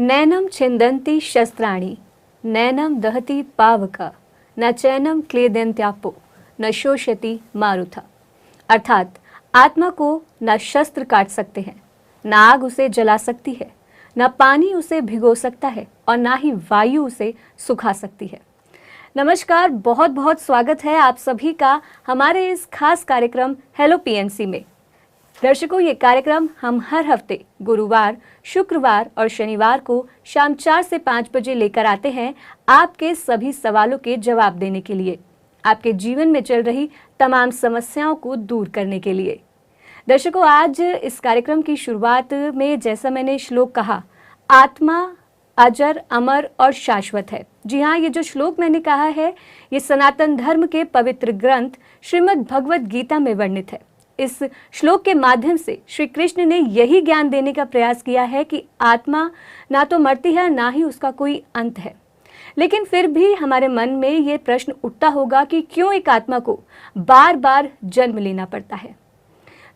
नैनम छिन्दन्ति शस्त्राणि नैनम दहति पावक न चैनम क्लेदन्त्यापो न शोषयति मारुथा। अर्थात आत्मा को न शस्त्र काट सकते हैं, न आग उसे जला सकती है, न पानी उसे भिगो सकता है और ना ही वायु उसे सुखा सकती है। नमस्कार, बहुत बहुत स्वागत है आप सभी का हमारे इस खास कार्यक्रम हेलो पीएनसी में। दर्शकों, ये कार्यक्रम हम हर हफ्ते गुरुवार, शुक्रवार और शनिवार को शाम 4 से 5 बजे लेकर आते हैं आपके सभी सवालों के जवाब देने के लिए, आपके जीवन में चल रही तमाम समस्याओं को दूर करने के लिए। दर्शकों, आज इस कार्यक्रम की शुरुआत में जैसा मैंने श्लोक कहा, आत्मा अजर, अमर और शाश्वत है। जी हाँ, ये जो श्लोक मैंने कहा है ये सनातन धर्म के पवित्र ग्रंथ श्रीमद् भगवद गीता में वर्णित है। इस श्लोक के माध्यम से श्री कृष्ण ने यही ज्ञान देने का प्रयास किया है कि आत्मा ना तो मरती है, ना ही उसका कोई अंत है। लेकिन फिर भी हमारे मन में ये प्रश्न उठता होगा कि क्यों एक आत्मा को बार बार जन्म लेना पड़ता है।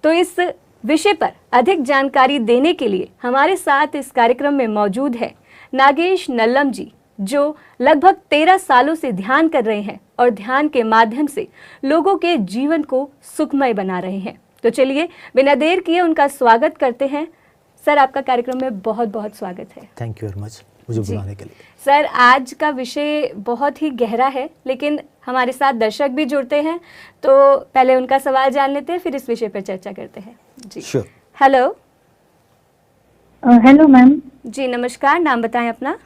तो इस विषय पर अधिक जानकारी देने के लिए हमारे साथ इस कार्यक्रम में मौजूद है नागेश नल्लम जी, जो लगभग 13 सालों से ध्यान कर रहे हैं और ध्यान के माध्यम से लोगों के जीवन को सुखमय बना रहे हैं। तो चलिए बिना देर किए उनका स्वागत करते हैं। सर, आपका कार्यक्रम में बहुत बहुत स्वागत है। थैंक यू वेरी मच मुझे बुलाने के लिए। सर, आज का विषय बहुत ही गहरा है, लेकिन हमारे साथ दर्शक भी जुड़ते हैं, तो पहले उनका सवाल जान लेते हैं, फिर इस विषय पर चर्चा करते हैं। जी श्योर। हेलो। Hello ma'am. जी नमस्कार, नाम बताएं अपना।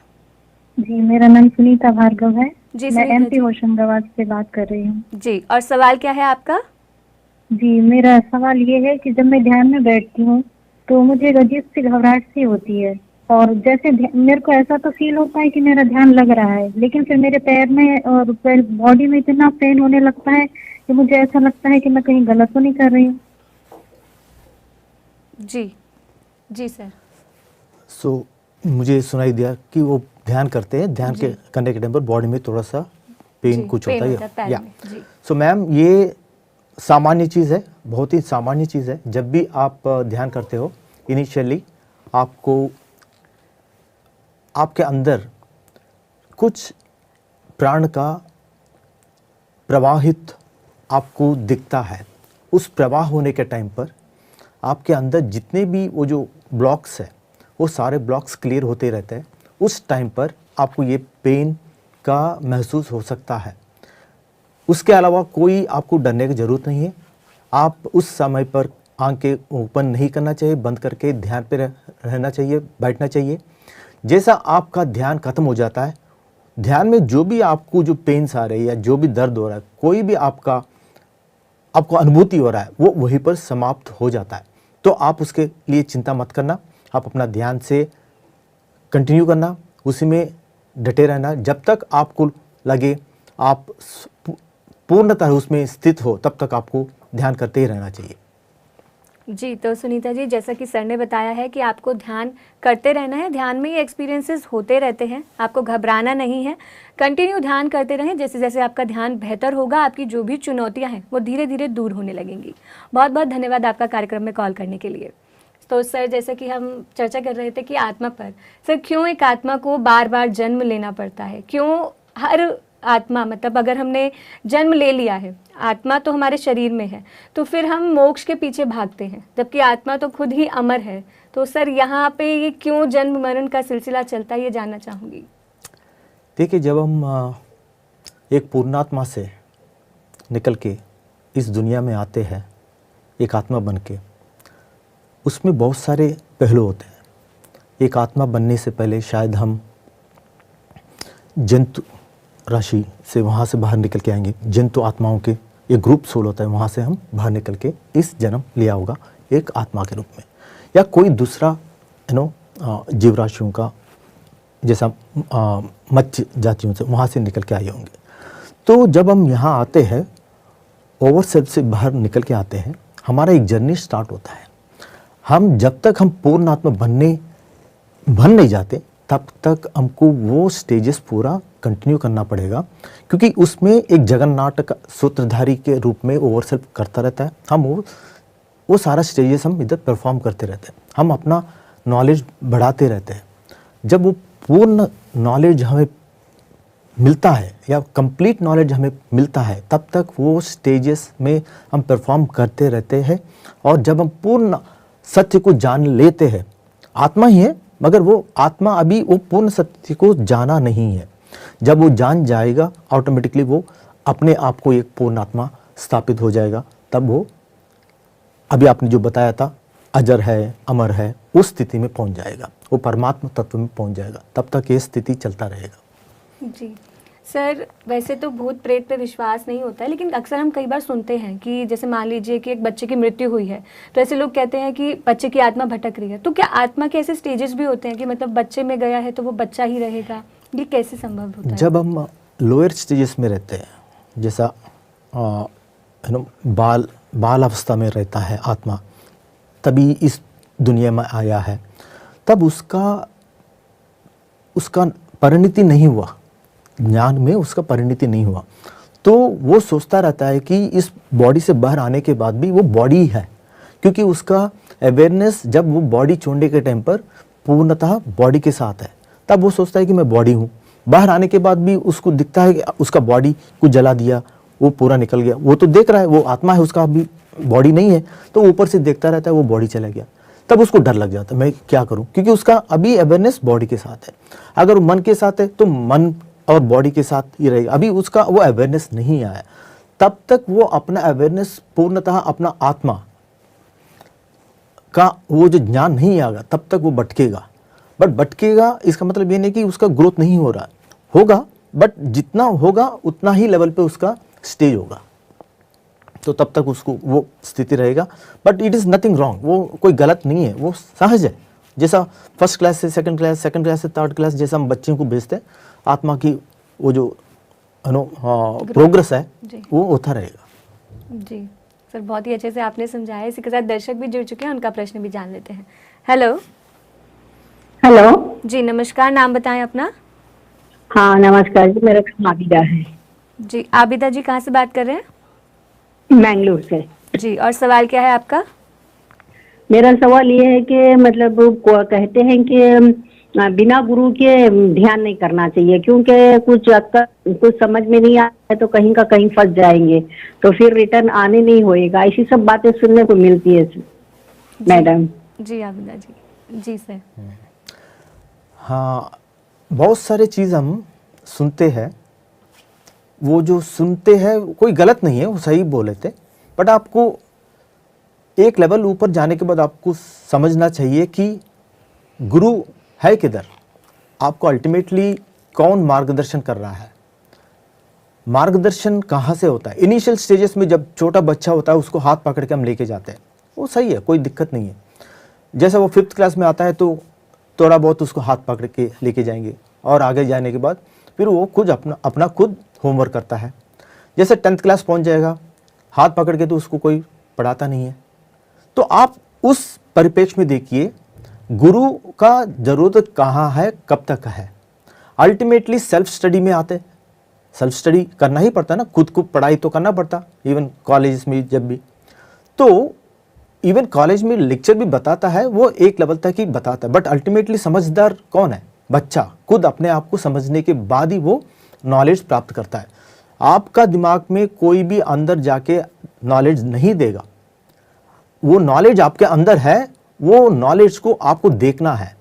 जी, मेरा नाम सुनीता भार्गव है। जी, मैं सुनीता एमपी जी। होशंगाबाद से बात कर रही हूँ। जी, और सवाल क्या है आपका? जी, मेरा सवाल ये है कि जब मैं ध्यान में बैठती हूँ तो मुझे एक अजीब सी घबराहट सी होती है, और जैसे मेरे को ऐसा तो फील होता है कि मेरा ध्यान लग रहा है, लेकिन फिर मेरे पैर में और बॉडी में इतना पेन होने लगता है कि मुझे ऐसा लगता है कि मैं कहीं गलत तो नहीं कर रही हूँ। जी जी सर। सो मुझे सुनाई दिया कि वो ध्यान करते हैं, ध्यान के करने के टाइम पर बॉडी में थोड़ा सा पेन कुछ होता है या। सो मैम, ये सामान्य चीज़ है, बहुत ही सामान्य चीज़ है। जब भी आप ध्यान करते हो, इनिशियली आपको आपके अंदर कुछ प्राण का प्रवाहित आपको दिखता है। उस प्रवाह होने के टाइम पर आपके अंदर जितने भी वो जो ब्लॉक्स है वो सारे ब्लॉक्स क्लियर होते रहते हैं। उस टाइम पर आपको ये पेन का महसूस हो सकता है। उसके अलावा कोई आपको डरने की ज़रूरत नहीं है। आप उस समय पर आंखें ओपन नहीं करना चाहिए, बंद करके ध्यान पे रहना चाहिए, बैठना चाहिए। जैसा आपका ध्यान खत्म हो जाता है, ध्यान में जो भी आपको जो पेन्स आ रहे हैं या जो भी दर्द हो रहा है, कोई भी आपको अनुभूति हो रहा है, वो वहीं पर समाप्त हो जाता है। तो आप उसके लिए चिंता मत करना, आप अपना ध्यान से कंटिन्यू करना, उसी में डटे रहना। जब तक आपको लगे आप पूर्णतः उसमें स्थित हो, तब तक आपको ध्यान करते ही रहना चाहिए। जी, तो सुनीता जी, जैसा कि सर ने बताया है कि आपको ध्यान करते रहना है, ध्यान में ये एक्सपीरियंसेस होते रहते हैं, आपको घबराना नहीं है, कंटिन्यू ध्यान करते रहें। जैसे जैसे आपका ध्यान बेहतर होगा, आपकी जो भी चुनौतियां हैं वो धीरे धीरे दूर होने लगेंगी। बहुत बहुत धन्यवाद आपका कार्यक्रम में कॉल करने के लिए। तो सर, जैसे कि हम चर्चा कर रहे थे कि आत्मा पर, सर क्यों एक आत्मा को बार बार जन्म लेना पड़ता है? क्यों हर आत्मा, मतलब अगर हमने जन्म ले लिया है, आत्मा तो हमारे शरीर में है, तो फिर हम मोक्ष के पीछे भागते हैं, जबकि आत्मा तो खुद ही अमर है। तो सर, यहाँ पे ये क्यों जन्म मरण का सिलसिला चलता है, ये जानना चाहूँगी। देखिए, जब हम एक पूर्णात्मा से निकल के इस दुनिया में आते हैं, एक आत्मा बन के, उसमें बहुत सारे पहलू होते हैं। एक आत्मा बनने से पहले शायद हम जंतु राशि से वहाँ से बाहर निकल के आएंगे। जंतु आत्माओं के एक ग्रुप सोल होता है, वहाँ से हम बाहर निकल के इस जन्म लिया होगा एक आत्मा के रूप में, या कोई दूसरा जीव राशियों का, जैसा मत्स्य जातियों से, वहाँ से निकल के आए होंगे। तो जब हम यहाँ आते हैं, ओवर सेल्फ से बाहर निकल के आते हैं, हमारा एक जर्नी स्टार्ट होता है। हम जब तक हम पूर्ण आत्मा बन नहीं जाते, तब तक हमको वो स्टेजेस पूरा कंटिन्यू करना पड़ेगा, क्योंकि उसमें एक जगन्नाथ का सूत्रधारी के रूप में ओवर सेल्फ करता रहता है। हम वो सारा स्टेजेस हम इधर परफॉर्म करते रहते हैं, हम अपना नॉलेज बढ़ाते रहते हैं। जब वो पूर्ण नॉलेज हमें मिलता है या कंप्लीट नॉलेज हमें मिलता है, तब तक वो स्टेजेस में हम परफॉर्म करते रहते हैं। और जब हम पूर्ण सत्य को जान लेते हैं, आत्मा ही है मगर वो आत्मा अभी वो पूर्ण सत्य को जाना नहीं है। जब वो जान जाएगा ऑटोमेटिकली वो अपने आप को एक पूर्ण आत्मा स्थापित हो जाएगा। तब वो अभी आपने जो बताया था अजर है, अमर है, उस स्थिति में पहुंच जाएगा, वो परमात्मा तत्व में पहुंच जाएगा। तब तक ये स्थिति चलता रहेगा। जी सर, वैसे तो भूत प्रेत पे विश्वास नहीं होता है, लेकिन अक्सर हम कई बार सुनते हैं कि जैसे मान लीजिए कि एक बच्चे की मृत्यु हुई है, तो ऐसे लोग कहते हैं कि बच्चे की आत्मा भटक रही है। तो क्या आत्मा के ऐसे स्टेजेस भी होते हैं कि मतलब बच्चे में गया है तो वो बच्चा ही रहेगा? ये कैसे संभव होता है? जब हम लोअर स्टेजेस में रहते हैं, जैसा बाल अवस्था में रहता है आत्मा, तभी इस दुनिया में आया है, तब उसका परिणति नहीं हुआ, ज्ञान में उसका परिणति नहीं हुआ, तो वो सोचता रहता है कि इस बॉडी से बाहर आने के बाद भी वो बॉडी है, क्योंकि उसका अवेयरनेस जब वो बॉडी छोड़ने के टाइम पर पूर्णतः बॉडी के साथ है, तब वो सोचता है कि मैं बॉडी हूँ। बाहर आने के बाद भी उसको दिखता है कि उसका बॉडी को जला दिया, वो पूरा निकल गया, वो तो देख रहा है, वो आत्मा है, उसका अभी बॉडी नहीं है, तो ऊपर से देखता रहता है वो बॉडी चला गया। तब उसको डर लग जाता है, मैं क्या करूं, क्योंकि उसका अभी अवेयरनेस बॉडी के साथ है। अगर वो मन के साथ है तो मन और बॉडी के साथ ही रहेगा, अभी उसका वो अवेयरनेस नहीं आया। तब तक वो अपना अवेयरनेस पूर्णतः अपना आत्मा का वो जो ज्ञान नहीं आएगा, तब तक वो भटकेगा। बट भटकेगा इसका मतलब ये नहीं कि उसका ग्रोथ नहीं हो रहा, होगा, बट जितना होगा उतना ही लेवल पे उसका स्टेज होगा, तो तब तक उसको वो स्थिति रहेगा। But it is nothing wrong, वो कोई गलत नहीं है, वो सहज है। जैसा फर्स्ट क्लास से सेकंड क्लास, सेकंड क्लास से थर्ड क्लास, जैसा हम बच्चों को भेजते हैं, आत्मा की वो जो प्रोग्रेस है वो होता रहेगा। जी सर, बहुत ही अच्छे से आपने समझाया। इसी के साथ दर्शक भी जुड़ चुके हैं, उनका प्रश्न भी जान लेते हैं। हेलो हेलो जी, नमस्कार, नाम बताएं अपना। हाँ नमस्कार जी, मेरा नाम आबिदा है। जी आबिदा जी, कहाँ से बात कर रहे हैं? मैंगलोर से। जी, और सवाल क्या है आपका? मेरा सवाल ये है कि मतलब कहते हैं कि बिना गुरु के ध्यान नहीं करना चाहिए, क्योंकि कुछ समझ में नहीं आता है तो कहीं का कहीं फंस जाएंगे, तो फिर रिटर्न आने नहीं होएगा। ऐसी सब बातें सुनने को मिलती है मैडम। जी आबिदा जी, जी सर। हाँ, बहुत सारे चीज़ हम सुनते हैं, वो जो सुनते हैं कोई गलत नहीं है, वो सही बोले थे, बट आपको एक लेवल ऊपर जाने के बाद आपको समझना चाहिए कि गुरु है किधर, आपको अल्टीमेटली कौन मार्गदर्शन कर रहा है। मार्गदर्शन कहाँ से होता है? इनिशियल स्टेजेस में जब छोटा बच्चा होता है उसको हाथ पकड़ के हम लेके जाते हैं, वो सही है, कोई दिक्कत नहीं है। जैसे वो 5th क्लास में आता है तो थोड़ा बहुत उसको हाथ पकड़ के लेके जाएंगे, और आगे जाने के बाद फिर वो खुद अपना खुद होमवर्क करता है। जैसे 10th क्लास पहुंच जाएगा, हाथ पकड़ के तो उसको कोई पढ़ाता नहीं है। तो आप उस परिप्रेक्ष्य में देखिए गुरु का जरूरत कहाँ है, कब तक है। अल्टीमेटली सेल्फ स्टडी में आते, सेल्फ स्टडी करना ही पड़ता ना, खुद को पढ़ाई तो करना पड़ता, इवन कॉलेज में जब भी। तो इवन कॉलेज में लेक्चर भी बताता है, वो एक लेवल तक ही बताता है, बट अल्टीमेटली समझदार कौन है? बच्चा खुद अपने आप को समझने के बाद ही वो नॉलेज प्राप्त करता है। आपका दिमाग में कोई भी अंदर जाके नॉलेज नहीं देगा, वो नॉलेज आपके अंदर है, वो नॉलेज को आपको देखना है।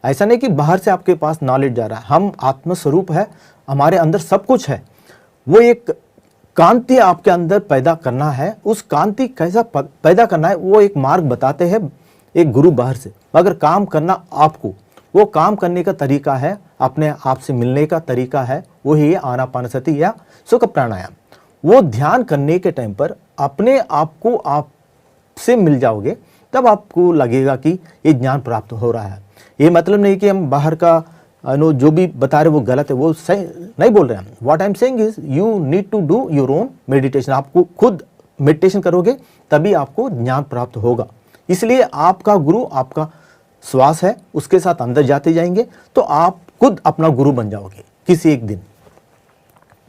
ऐसा नहीं कि बाहर से आपके पास नॉलेज जा रहा है, हम आत्मस्वरूप है, हमारे अंदर सब कुछ है। वो एक कांति आपके अंदर पैदा करना है, उस कांति कैसा पैदा करना है वो एक मार्ग बताते हैं एक गुरु बाहर से, मगर काम करना आपको, वो काम करने का तरीका है, अपने आप से मिलने का तरीका है, वही है आनापानसति या सुख प्राणायाम। वो ध्यान करने के टाइम पर अपने आप को आप से मिल जाओगे, तब आपको लगेगा कि ये ज्ञान प्राप्त हो रहा है। ये मतलब नहीं कि हम बाहर का जो भी बता रहे वो गलत है, वो सही नहीं बोल रहे हैं। What I am saying is you need to do your own meditation. आपको खुद मेडिटेशन करोगे तभी आपको ज्ञान प्राप्त होगा। इसलिए आपका गुरु आपका श्वास है, उसके साथ अंदर जाते जाएंगे तो आप खुद अपना गुरु बन जाओगे किसी एक दिन।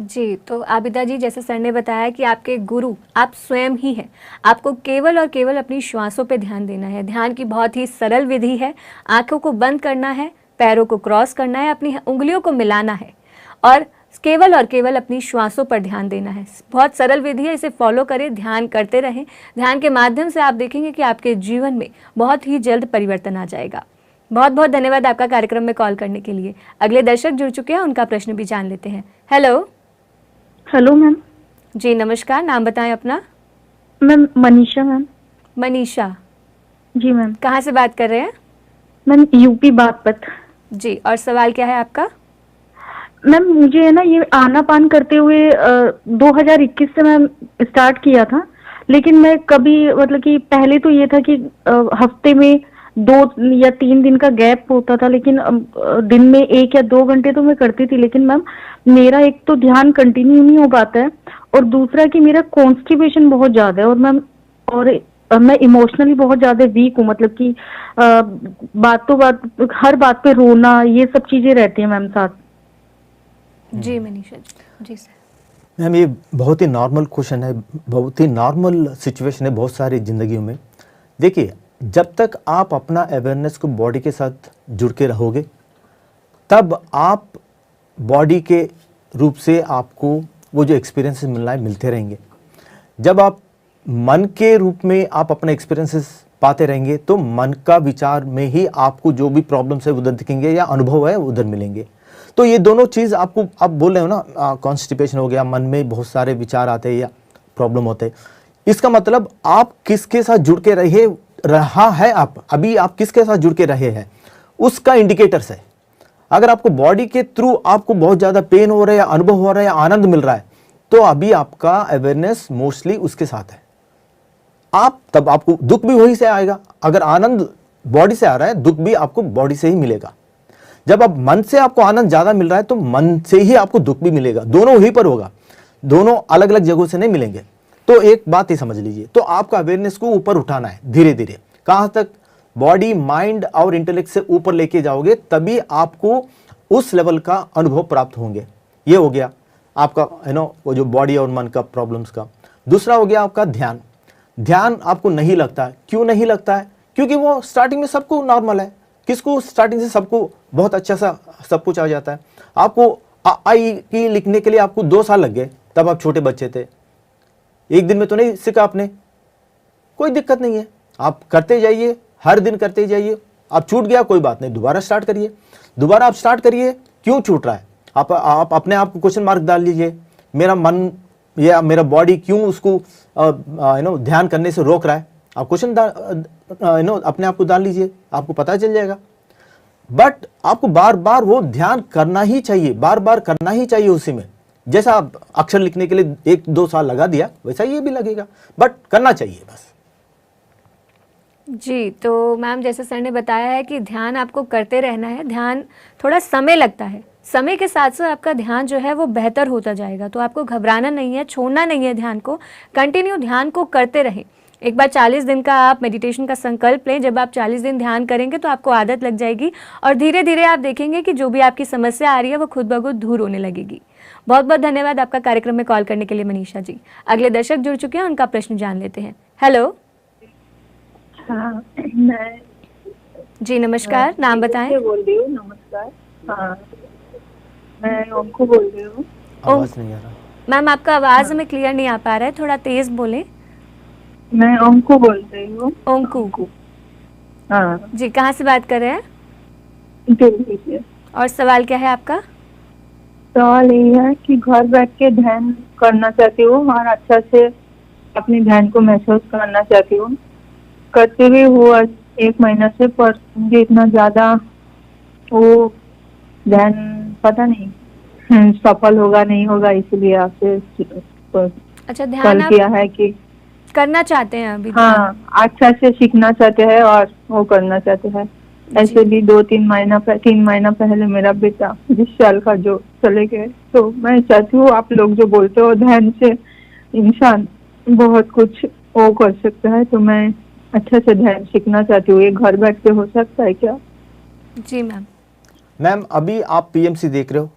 जी, तो आबिदा जी, जैसे सर ने बताया कि आपके गुरु आप स्वयं ही हैं, आपको केवल और केवल अपनी श्वासों पे ध्यान देना है। ध्यान की बहुत ही सरल विधि है, आंखों को बंद करना है, पैरों को क्रॉस करना है, अपनी उंगलियों को मिलाना है और केवल अपनी श्वासों पर ध्यान देना है। बहुत सरल विधि है, इसे फॉलो करें, ध्यान करते रहें। ध्यान के माध्यम से आप देखेंगे कि आपके जीवन में बहुत ही जल्द परिवर्तन आ जाएगा। बहुत बहुत धन्यवाद आपका कार्यक्रम में कॉल करने के लिए। अगले दर्शक जुड़ चुके हैं, उनका प्रश्न भी जान लेते हैं। हेलो। Hello ma'am. जी नमस्कार, नाम बताएं अपना। Ma'am Manisha ma'am. Manisha ji ma'am. कहाँ से बात कर रहे हैं? Ma'am UP Baghpat. जी, और सवाल क्या है आपका? मैम मुझे है ना ये आनापान करते हुए 2021 से मैम स्टार्ट किया था, लेकिन मैं कभी मतलब कि पहले तो ये था कि हफ्ते में 2 या 3 दिन का गैप होता था, लेकिन दिन में 1 या 2 घंटे तो मैं करती थी। लेकिन मैम मेरा एक तो ध्यान कंटिन्यू नहीं हो पाता है, और दूसरा कि मेरा कॉन्स्टिपेशन बहुत ज्यादा है, और मैम मैं इमोशनली बहुत ज्यादा वीक हूँ। मतलब कि बातों बात हर बात पे रोना, ये सब चीजें रहती है मैम साथ। जी मनीषा जी सर। मैम ये बहुत ही नॉर्मल क्वेश्चन है, बहुत ही नॉर्मल सिचुएशन है बहुत सारी ज़िंदगियों में। देखिए, जब तक आप अपना अवेयरनेस को बॉडी के साथ जुड़ के रहोगे, तब आप बॉडी के रूप से आपको वो जो एक्सपीरियंसेस मिलना है मिलते रहेंगे। जब आप मन के रूप में आप अपने एक्सपीरियंसेस पाते रहेंगे, तो मन का विचार में ही आपको जो भी प्रॉब्लम्स है उधर दिखेंगे या अनुभव है उधर मिलेंगे। तो ये दोनों चीज़ आपको, आप बोल रहे हो ना कॉन्स्टिपेशन हो गया, मन में बहुत सारे विचार आते हैं या प्रॉब्लम होते हैं, इसका मतलब आप किसके साथ जुड़ के रहा है, आप किसके साथ जुड़ के रहे हैं उसका इंडिकेटर्स है। अगर आपको बॉडी के थ्रू आपको बहुत ज़्यादा पेन हो रहा है या अनुभव हो रहा है या आनंद मिल रहा है, तो अभी आपका अवेयरनेस मोस्टली उसके साथ है। तब आपको दुख भी वहीं से आएगा। अगर आनंद बॉडी से आ रहा है, दुख भी आपको बॉडी से ही मिलेगा। जब आप मन से आपको आनंद ज्यादा मिल रहा है, तो मन से ही आपको दुख भी मिलेगा। दोनों वहीं पर होगा, दोनों अलग अलग जगहों से नहीं मिलेंगे। तो एक बात ही समझ लीजिए, तो आपका अवेयरनेस को ऊपर उठाना है धीरे धीरे। कहां तक? बॉडी, माइंड और इंटेलेक्ट से ऊपर लेके जाओगे, तभी आपको उस लेवल का अनुभव प्राप्त होंगे। ये हो गया आपका वो जो बॉडी और मन का प्रॉब्लम्स का। दूसरा हो गया आपका ध्यान। ध्यान आपको नहीं लगता है। क्यों नहीं लगता है? क्योंकि वो स्टार्टिंग में सबको नॉर्मल है। किसको? स्टार्टिंग से सबको बहुत अच्छा सा सब कुछ आ जाता है। आपको आई की लिखने के लिए आपको 2 साल लग गए, तब आप छोटे बच्चे थे। एक दिन में तो नहीं सीखा आपने, कोई दिक्कत नहीं है। आप करते जाइए, हर दिन करते जाइए। आप छूट गया कोई बात नहीं, दोबारा स्टार्ट करिए। दोबारा आप स्टार्ट करिए। क्यों छूट रहा है? आप अपने आप को क्वेश्चन मार्क डाल लीजिए, मेरा मन या मेरा बॉडी क्यों उसको ध्यान करने से रोक रहा है। आप क्वेश्चन अपने आप को डाल लीजिए, आपको पता चल जाएगा। बट आपको बार बार वो ध्यान करना ही चाहिए, बार बार करना ही चाहिए उसी में। जैसा आप अक्षर लिखने के लिए 1-2 साल लगा दिया, वैसा ये भी लगेगा, बट करना चाहिए बस। जी, तो मैम जैसे सर ने बताया है कि ध्यान आपको करते रहना है। ध्यान थोड़ा समय लगता है, समय के साथ साथ आपका ध्यान जो है वो बेहतर होता जाएगा। तो आपको घबराना नहीं है, छोड़ना नहीं है ध्यान को, कंटिन्यू ध्यान को करते रहें। एक बार 40 दिन का आप मेडिटेशन का संकल्प लें। जब आप 40 दिन ध्यान करेंगे तो आपको आदत लग जाएगी, और धीरे धीरे आप देखेंगे कि जो भी आपकी समस्या आ रही है वो खुद ब खुद दूर होने लगेगी। बहुत बहुत धन्यवाद आपका कार्यक्रम में कॉल करने के लिए मनीषा जी। अगले दर्शक जुड़ चुके हैं, उनका प्रश्न जान लेते हैं। हेलो। हाँ, मैं जी नमस्कार, नाम बताएं। बोल रही हूँ। नमस्कार। हाँ, मैं अंकु बोल रही हूँ। आवाज नहीं आ रहा मैम, आपका आवाज हमें क्लियर नहीं आ पा रहा है, थोड़ा तेज बोलें। मैं अंकु बोल रही हूँ। अंकु। हाँ जी, कहाँ से बात कर रहे हैं? दिल्ली से। और सवाल क्या है आपका? सवाल ये है कि घर बैठ के ध्यान करना चाहती हूँ और अच्छा से अपने ध्यान को महसूस करना चाहती हूँ। करते हुए हुआ 1 महीना से, पर मुझे इतना ज्यादा वो ध्यान पता नहीं सफल होगा नहीं होगा, इसलिए आपसे अच्छा, ध्यान कॉल आप किया है कि करना चाहते हैं अभी? हाँ, अच्छा से सीखना चाहते हैं और वो करना चाहते हैं। ऐसे भी 3 महीना पहले मेरा बेटा 20 साल का जो चले गए। तो मैं चाहती हूँ, आप लोग जो बोलते हो ध्यान से इंसान बहुत कुछ वो कर सकता है, तो मैं अच्छा से ध्यान सीखना चाहती हूँ। ये घर बैठ के हो सकता है क्या? जी मैम, अभी आप पीएमसी देख रहे हो।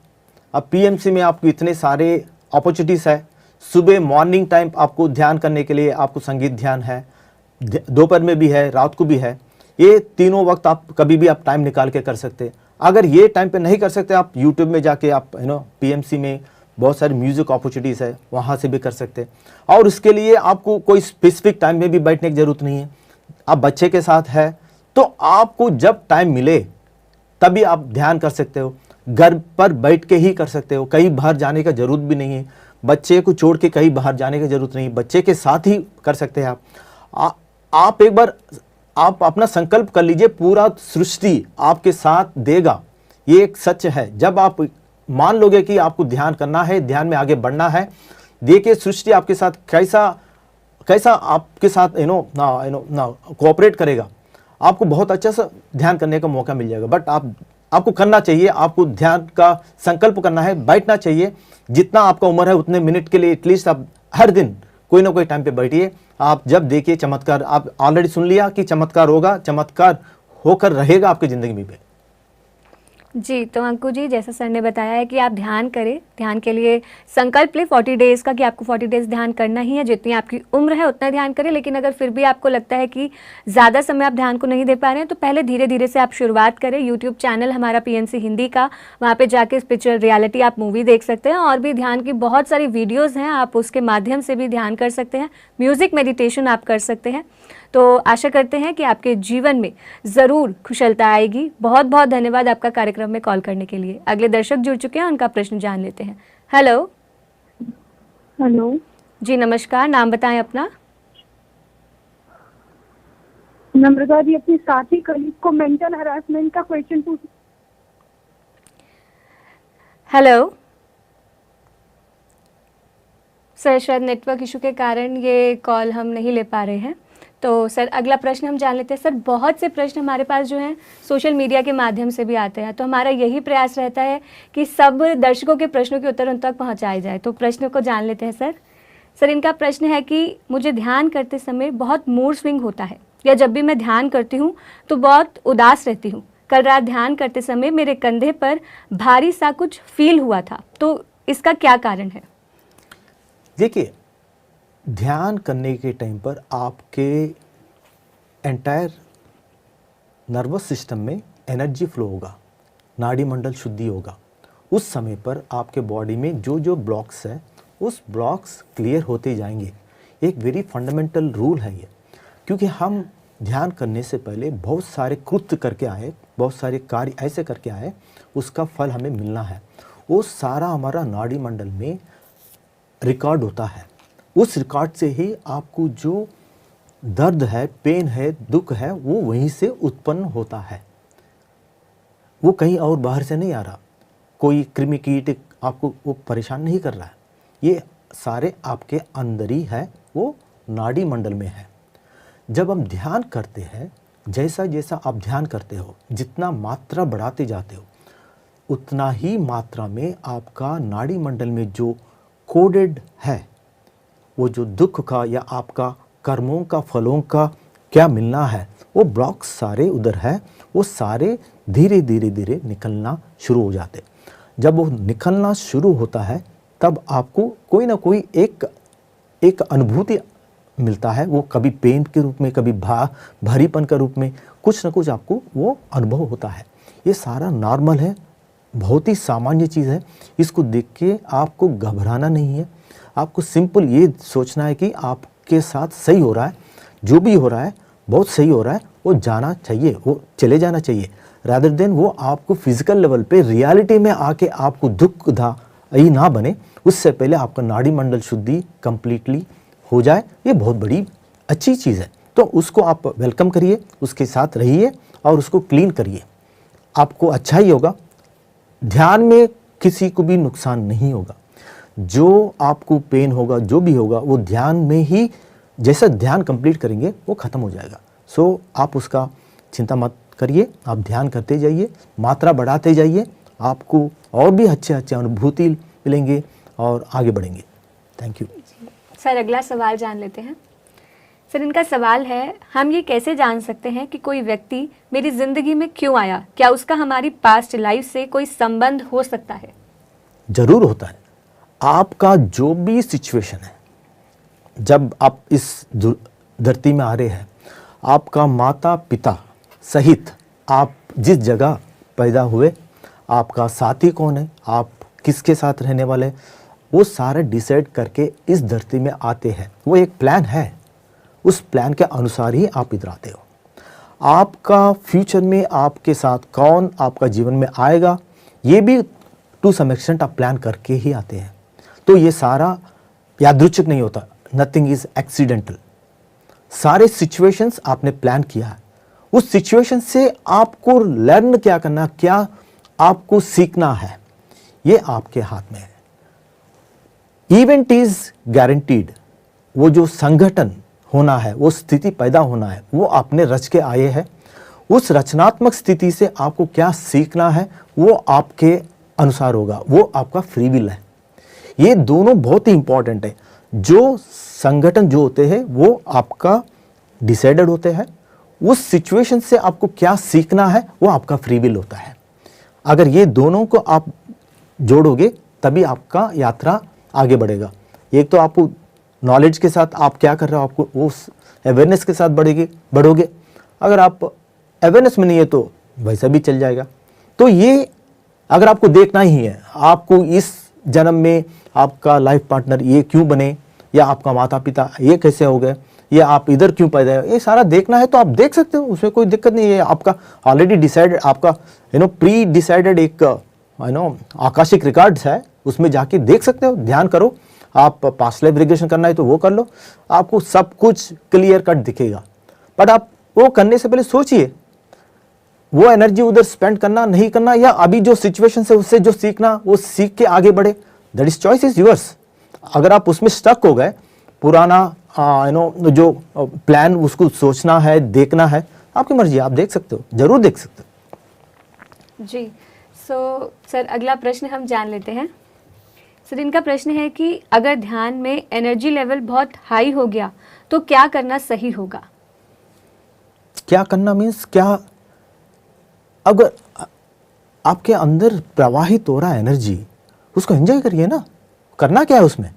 अब पीएमसी में आपको इतने सारे अपॉर्चुनिटीज़ है। सुबह मॉर्निंग टाइम आपको ध्यान करने के लिए आपको संगीत ध्यान है, दोपहर में भी है, रात को भी है। ये तीनों वक्त आप कभी भी आप टाइम निकाल के कर सकते हैं। अगर ये टाइम पे नहीं कर सकते, आप यूट्यूब में जाके आप पीएमसी में बहुत सारी म्यूजिक अपॉर्चुनिटीज़ है, वहाँ से भी कर सकते हैं। और इसके लिए आपको कोई स्पेसिफिक टाइम में भी बैठने की ज़रूरत नहीं है। आप बच्चे के साथ है तो आपको जब टाइम मिले तभी आप ध्यान कर सकते हो, घर पर बैठ के ही कर सकते हो, कहीं बाहर जाने का ज़रूरत भी नहीं है, बच्चे को छोड़ के कहीं बाहर जाने की ज़रूरत नहीं, बच्चे के साथ ही कर सकते हैं आप एक बार आप अपना संकल्प कर लीजिए, पूरा सृष्टि आपके साथ देगा, ये एक सच है। जब आप मान लोगे कि आपको ध्यान करना है, ध्यान में आगे बढ़ना है, देखिए सृष्टि आपके साथ कैसा आपके साथ कोऑपरेट करेगा, आपको बहुत अच्छा सा ध्यान करने का मौका मिल जाएगा। बट आपको करना चाहिए, आपको ध्यान का संकल्प करना है, बैठना चाहिए, जितना आपका उम्र है उतने मिनट के लिए एटलीस्ट आप हर दिन कोई ना कोई टाइम पे बैठिए। आप जब देखिए चमत्कार, आप ऑलरेडी सुन लिया कि चमत्कार होगा, चमत्कार होकर रहेगा आपकी ज़िंदगी में भी। जी, तो अंकु जी, जैसा सर ने बताया है कि आप ध्यान करें, ध्यान के लिए संकल्प लें 40 डेज़ का कि आपको 40 डेज़ ध्यान करना ही है, जितनी आपकी उम्र है उतना ध्यान करें। लेकिन अगर फिर भी आपको लगता है कि ज़्यादा समय आप ध्यान को नहीं दे पा रहे हैं तो पहले धीरे धीरे से आप शुरुआत करें। यूट्यूब चैनल हमारा पीएमसी हिंदी का, वहाँ पे जाके स्पिरिचुअल रियलिटी आप मूवी देख सकते हैं, और भी ध्यान की बहुत सारी वीडियोज़ हैं, आप उसके माध्यम से भी ध्यान कर सकते हैं। म्यूज़िक मेडिटेशन आप कर सकते हैं। तो आशा करते हैं कि आपके जीवन में ज़रूर कुशलता आएगी। बहुत बहुत धन्यवाद आपका कार्यक्रम में कॉल करने के लिए। अगले दर्शक जुड़ चुके हैं, उनका प्रश्न जान लेते हैं। हेलो। हेलो जी नमस्कार, नाम बताएं अपना। नम्रता जी, अपनी साथी कलीग को मेंटल हरासमेंट का क्वेश्चन पूछ। हेलो सर, शायद नेटवर्क इशू के कारण ये कॉल हम नहीं ले पा रहे हैं। तो सर अगला प्रश्न हम जान लेते हैं। सर बहुत से प्रश्न हमारे पास जो हैं सोशल मीडिया के माध्यम से भी आते हैं, तो हमारा यही प्रयास रहता है कि सब दर्शकों के प्रश्नों के उत्तर उन तक पहुंचाए जाए। तो प्रश्न को जान लेते हैं सर। सर इनका प्रश्न है कि मुझे ध्यान करते समय बहुत मूड स्विंग होता है, या जब भी मैं ध्यान करती हूँ तो बहुत उदास रहती हूँ। कल रात ध्यान करते समय मेरे कंधे पर भारी सा कुछ फील हुआ था, तो इसका क्या कारण है? देखिए, ध्यान करने के टाइम पर आपके एंटायर नर्वस सिस्टम में एनर्जी फ्लो होगा, नाड़ी मंडल शुद्धि होगा। उस समय पर आपके बॉडी में जो जो ब्लॉक्स है उस ब्लॉक्स क्लियर होते जाएंगे। एक वेरी फंडामेंटल रूल है ये, क्योंकि हम ध्यान करने से पहले बहुत सारे कृत्य करके आए, बहुत सारे कार्य ऐसे करके आए, उसका फल हमें मिलना है। वो सारा हमारा नाड़ी मंडल में रिकॉर्ड होता है। उस रिकॉर्ड से ही आपको जो दर्द है, पेन है, दुख है, वो वहीं से उत्पन्न होता है, वो कहीं और बाहर से नहीं आ रहा। कोई कृमि कीट आपको वो परेशान नहीं कर रहा है, ये सारे आपके अंदर ही है, वो नाड़ी मंडल में है। जब हम ध्यान करते हैं, जैसा जैसा आप ध्यान करते हो, जितना मात्रा बढ़ाते जाते हो, उतना ही मात्रा में आपका नाड़ी मंडल में जो कोडेड है, वो जो दुख का या आपका कर्मों का, फलों का क्या मिलना है, वो ब्लॉक्स सारे उधर है, वो सारे धीरे धीरे धीरे निकलना शुरू हो जाते। जब वो निकलना शुरू होता है तब आपको कोई ना कोई एक अनुभूति मिलता है। वो कभी पेन के रूप में, कभी भारीपन के रूप में, कुछ ना कुछ आपको वो अनुभव होता है। ये सारा नॉर्मल है, बहुत ही सामान्य चीज़ है। इसको देख के आपको घबराना नहीं है, आपको सिंपल ये सोचना है कि आपके साथ सही हो रहा है, जो भी हो रहा है बहुत सही हो रहा है, वो जाना चाहिए, वो चले जाना चाहिए, रादर देन वो आपको फिजिकल लेवल पे रियलिटी में आके आपको दुख ही ना बने। उससे पहले आपका नाड़ी मंडल शुद्धि कंप्लीटली हो जाए, ये बहुत बड़ी अच्छी चीज़ है। तो उसको आप वेलकम करिए, उसके साथ रहिए और उसको क्लीन करिए, आपको अच्छा ही होगा। ध्यान में किसी को भी नुकसान नहीं होगा। जो आपको पेन होगा, जो भी होगा, वो ध्यान में ही, जैसा ध्यान कंप्लीट करेंगे वो ख़त्म हो जाएगा। सो आप उसका चिंता मत करिए, आप ध्यान करते जाइए, मात्रा बढ़ाते जाइए, आपको और भी अच्छे अच्छे अनुभूति मिलेंगे और आगे बढ़ेंगे। Thank you sir. अगला सवाल जान लेते हैं। सर इनका सवाल है, हम ये कैसे जान सकते हैं कि कोई व्यक्ति मेरी ज़िंदगी में क्यों आया? क्या उसका हमारी पास्ट लाइफ से कोई संबंध हो सकता है? ज़रूर होता है। आपका जो भी सिचुएशन है, जब आप इस धरती में आ रहे हैं, आपका माता पिता सहित आप जिस जगह पैदा हुए, आपका साथी कौन है, आप किसके साथ रहने वाले हैं, वो सारे डिसाइड करके इस धरती में आते हैं। वो एक प्लान है, उस प्लान के अनुसार ही आप इधर आते हो। आपका फ्यूचर में आपके साथ कौन आपका जीवन में आएगा, ये भी टू सम एक्सटेंट आप प्लान करके ही आते हैं। तो ये सारा यादृच्छिक नहीं होता, नथिंग इज एक्सीडेंटल। सारे सिचुएशंस आपने प्लान किया है, उस सिचुएशन से आपको लर्न क्या करना, क्या आपको सीखना है, ये आपके हाथ में है। इवेंट इज गारंटीड, वो जो संगठन होना है, वो स्थिति पैदा होना है, वो आपने रच के आए हैं। उस रचनात्मक स्थिति से आपको क्या सीखना है वो आपके अनुसार होगा, वो आपका फ्री विल है। ये दोनों बहुत ही इंपॉर्टेंट है। जो संगठन जो होते हैं वो आपका डिसाइडेड होते हैं, उस सिचुएशन से आपको क्या सीखना है वो आपका फ्री विल होता है। अगर ये दोनों को आप जोड़ोगे तभी आपका यात्रा आगे बढ़ेगा। एक तो आपको नॉलेज के साथ आप क्या कर रहे हो, आपको उस अवेयरनेस के साथ बढ़ोगे। अगर आप अवेयरनेस में नहीं है तो वैसा भी चल जाएगा। तो ये अगर आपको देखना ही है, आपको इस जन्म में आपका लाइफ पार्टनर ये क्यों बने, या आपका माता पिता ये कैसे हो गए, या आप इधर क्यों पैदा हुए, ये सारा देखना है तो आप देख सकते हो, उसमें कोई दिक्कत नहीं है। आपका ऑलरेडी डिसाइडेड, आपका प्री डिसाइडेड एक आकाशिक रिकॉर्ड्स है, उसमें जाके देख सकते हो, ध्यान करो। आप पास्ट लाइफ रिग्रेशन करना है तो वो कर लो, आपको सब कुछ क्लियर कट दिखेगा। बट आप वो करने से पहले सोचिए, वो एनर्जी उधर स्पेंड करना नहीं करना, या अभी जो सिचुएशन है उससे जो सीखना वो सीख के आगे बढ़े। That is choice is yours. अगर आप उसमें स्टक हो गए, पुराना जो प्लान उसको सोचना है, देखना है, आपकी मर्जी, आप देख सकते हो, जरूर देख सकते हो। जी। सो सर अगला प्रश्न हम जान लेते हैं। सर इनका प्रश्न है कि अगर ध्यान में एनर्जी लेवल बहुत हाई हो गया तो क्या करना सही होगा? क्या करना मीन्स क्या, अगर आपके अंदर प्रवाहित हो रहा है एनर्जी, उसको एंजॉय करिए ना। करना क्या है उसमें,